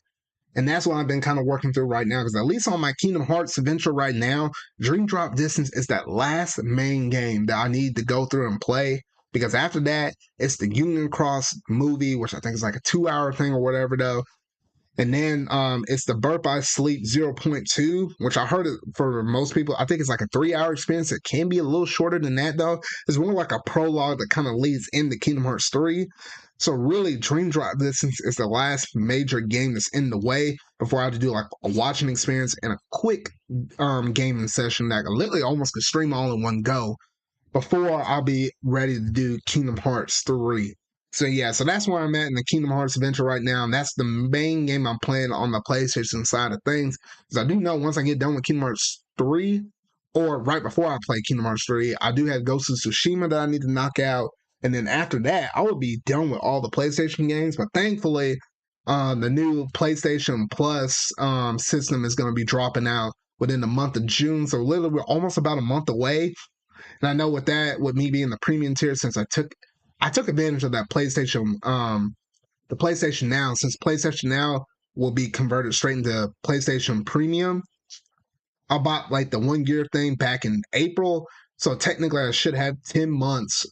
And that's what I've been kind of working through right now. Because at least on my Kingdom Hearts adventure right now, Dream Drop Distance is that last main game that I need to go through and play. Because after that, it's the Union Cross movie, which I think is like a 2-hour thing or whatever, though. And then it's the Birth by Sleep 0.2, which I heard for most people, I think it's like a 3-hour experience. It can be a little shorter than that, though. It's more like a prologue that kind of leads into Kingdom Hearts 3. So really, Dream Drop Distance is the last major game that's in the way before I have to do like a watching experience and a quick gaming session that I literally almost could stream all in one go before I'll be ready to do Kingdom Hearts 3. So yeah, so that's where I'm at in the Kingdom Hearts adventure right now, and that's the main game I'm playing on the PlayStation side of things. Because I do know once I get done with Kingdom Hearts 3, or right before I play Kingdom Hearts 3, I do have Ghost of Tsushima that I need to knock out, and then after that, I will be done with all the PlayStation games. But thankfully, the new PlayStation Plus system is going to be dropping out within the month of June, so literally we're almost about a month away. And I know with me being the premium tier, since I took advantage of that PlayStation, the PlayStation Now, since PlayStation Now will be converted straight into PlayStation Premium. I bought like the 1 year thing back in April, so technically I should have 10 months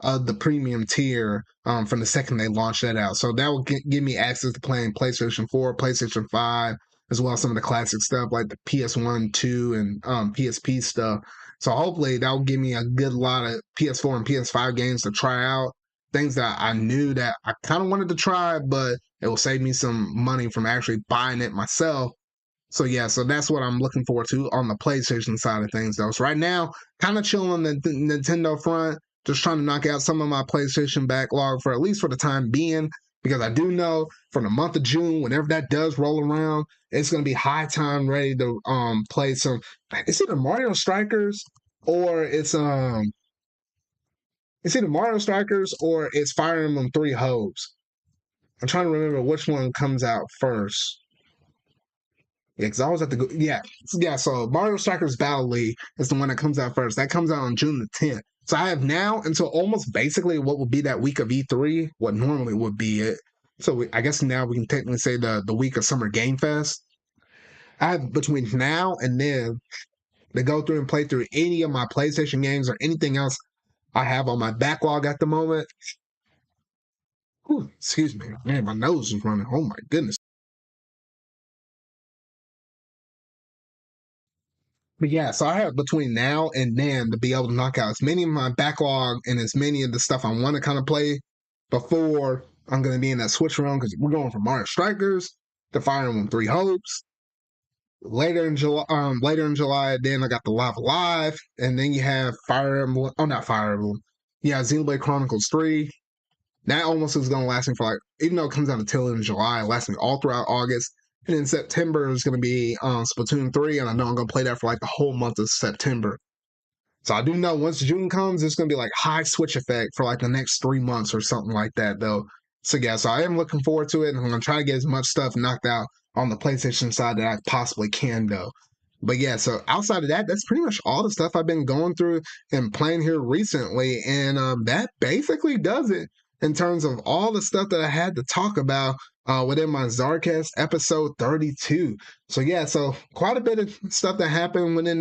of the premium tier from the second they launched that out. So that will give me access to playing PlayStation 4, PlayStation 5, as well as some of the classic stuff like the PS1, 2, and PSP stuff. So hopefully that will give me a good lot of PS4 and PS5 games to try out. Things that I knew that I kind of wanted to try, but it will save me some money from actually buying it myself. So yeah, so that's what I'm looking forward to on the PlayStation side of things, though. So right now, kind of chilling on the Nintendo front, just trying to knock out some of my PlayStation backlog for at least for the time being, because I do know for the month of June, whenever that does roll around, it's gonna be high time ready to play some. It's either Mario Strikers or it's either Mario Strikers or it's Fire Emblem Three Hopes. I'm trying to remember which one comes out first. Yeah, because I always have to go. Yeah. So Mario Strikers Battle League is the one that comes out first. That comes out on June the 10th. So I have now until almost basically what would be that week of E3, what normally would be it. So I guess now we can technically say the week of Summer Game Fest. I have between now and then to go through and play through any of my PlayStation games or anything else I have on my backlog at the moment. Whew, excuse me, man, my nose is running. Oh my goodness. But yeah, so I have between now and then to be able to knock out as many of my backlog and as many of the stuff I want to kind of play before I'm going to be in that switch around because we're going from Mario Strikers to Fire Emblem Three Hopes. Later in July, then I got the Lava Live, and then you have Fire Emblem. Oh, not Fire Emblem. Yeah, Xenoblade Chronicles 3. That almost is going to last me for like, even though it comes out until in July, it lasts me all throughout August. And in September is going to be Splatoon 3, and I know I'm going to play that for like the whole month of September. So I do know once June comes, it's going to be like high Switch effect for like the next 3 months or something like that, though. So yeah, so I am looking forward to it, and I'm going to try to get as much stuff knocked out on the PlayStation side that I possibly can, though. But yeah, so outside of that, that's pretty much all the stuff I've been going through and playing here recently, and that basically does it in terms of all the stuff that I had to talk about within my ZardCast episode 32. So yeah, so quite a bit of stuff that happened within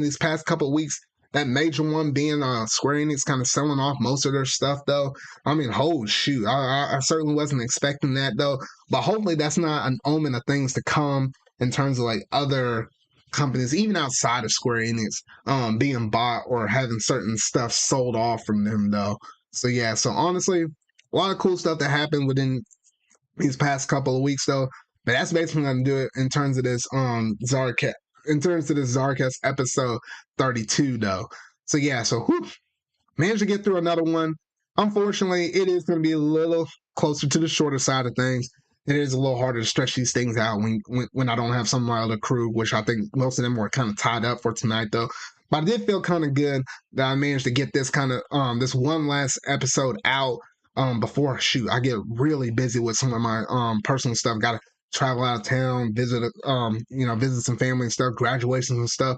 these past couple of weeks. That major one being Square Enix kind of selling off most of their stuff, though. I mean, oh shoot, I certainly wasn't expecting that, though. But hopefully that's not an omen of things to come in terms of like other companies, even outside of Square Enix, being bought or having certain stuff sold off from them, though. So yeah, so honestly, a lot of cool stuff that happened within these past couple of weeks, though. But that's basically going to do it in terms of this ZardCast. In terms of this ZardCast episode 32, though. So yeah, so managed to get through another one. Unfortunately, it is going to be a little closer to the shorter side of things. It is a little harder to stretch these things out when I don't have some of my other crew, which I think most of them were kind of tied up for tonight, though. But I did feel kind of good that I managed to get this kind of this one last episode out before I get really busy with some of my personal stuff. Got to travel out of town, visit visit some family and stuff, graduations and stuff.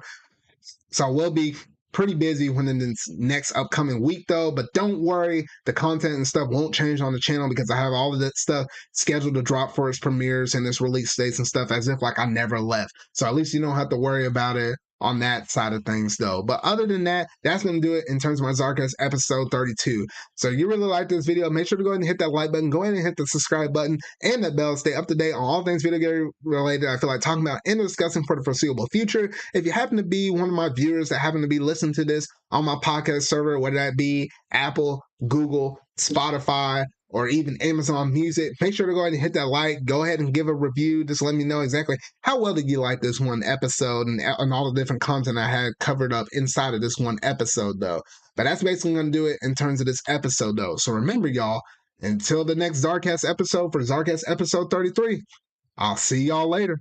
So I will be pretty busy when in this next upcoming week, though. But don't worry, the content and stuff won't change on the channel because I have all of that stuff scheduled to drop for its premieres and its release dates and stuff as if like I never left. So at least you don't have to worry about it on that side of things, though. But other than that, that's going to do it in terms of my ZardCast episode 32. So if you really like this video, make sure to go ahead and hit that like button, go ahead and hit the subscribe button and that bell to stay up to date on all things video game related I feel like talking about and discussing for the foreseeable future. If you happen to be one of my viewers that happen to be listening to this on my podcast server, whether that be Apple, Google, Spotify, or even Amazon Music, make sure to go ahead and hit that like. Go ahead and give a review. Just let me know exactly how well did you like this one episode and all the different content I had covered up inside of this one episode, though. But that's basically going to do it in terms of this episode, though. So remember, y'all, until the next ZardCast episode for ZardCast episode 33, I'll see y'all later.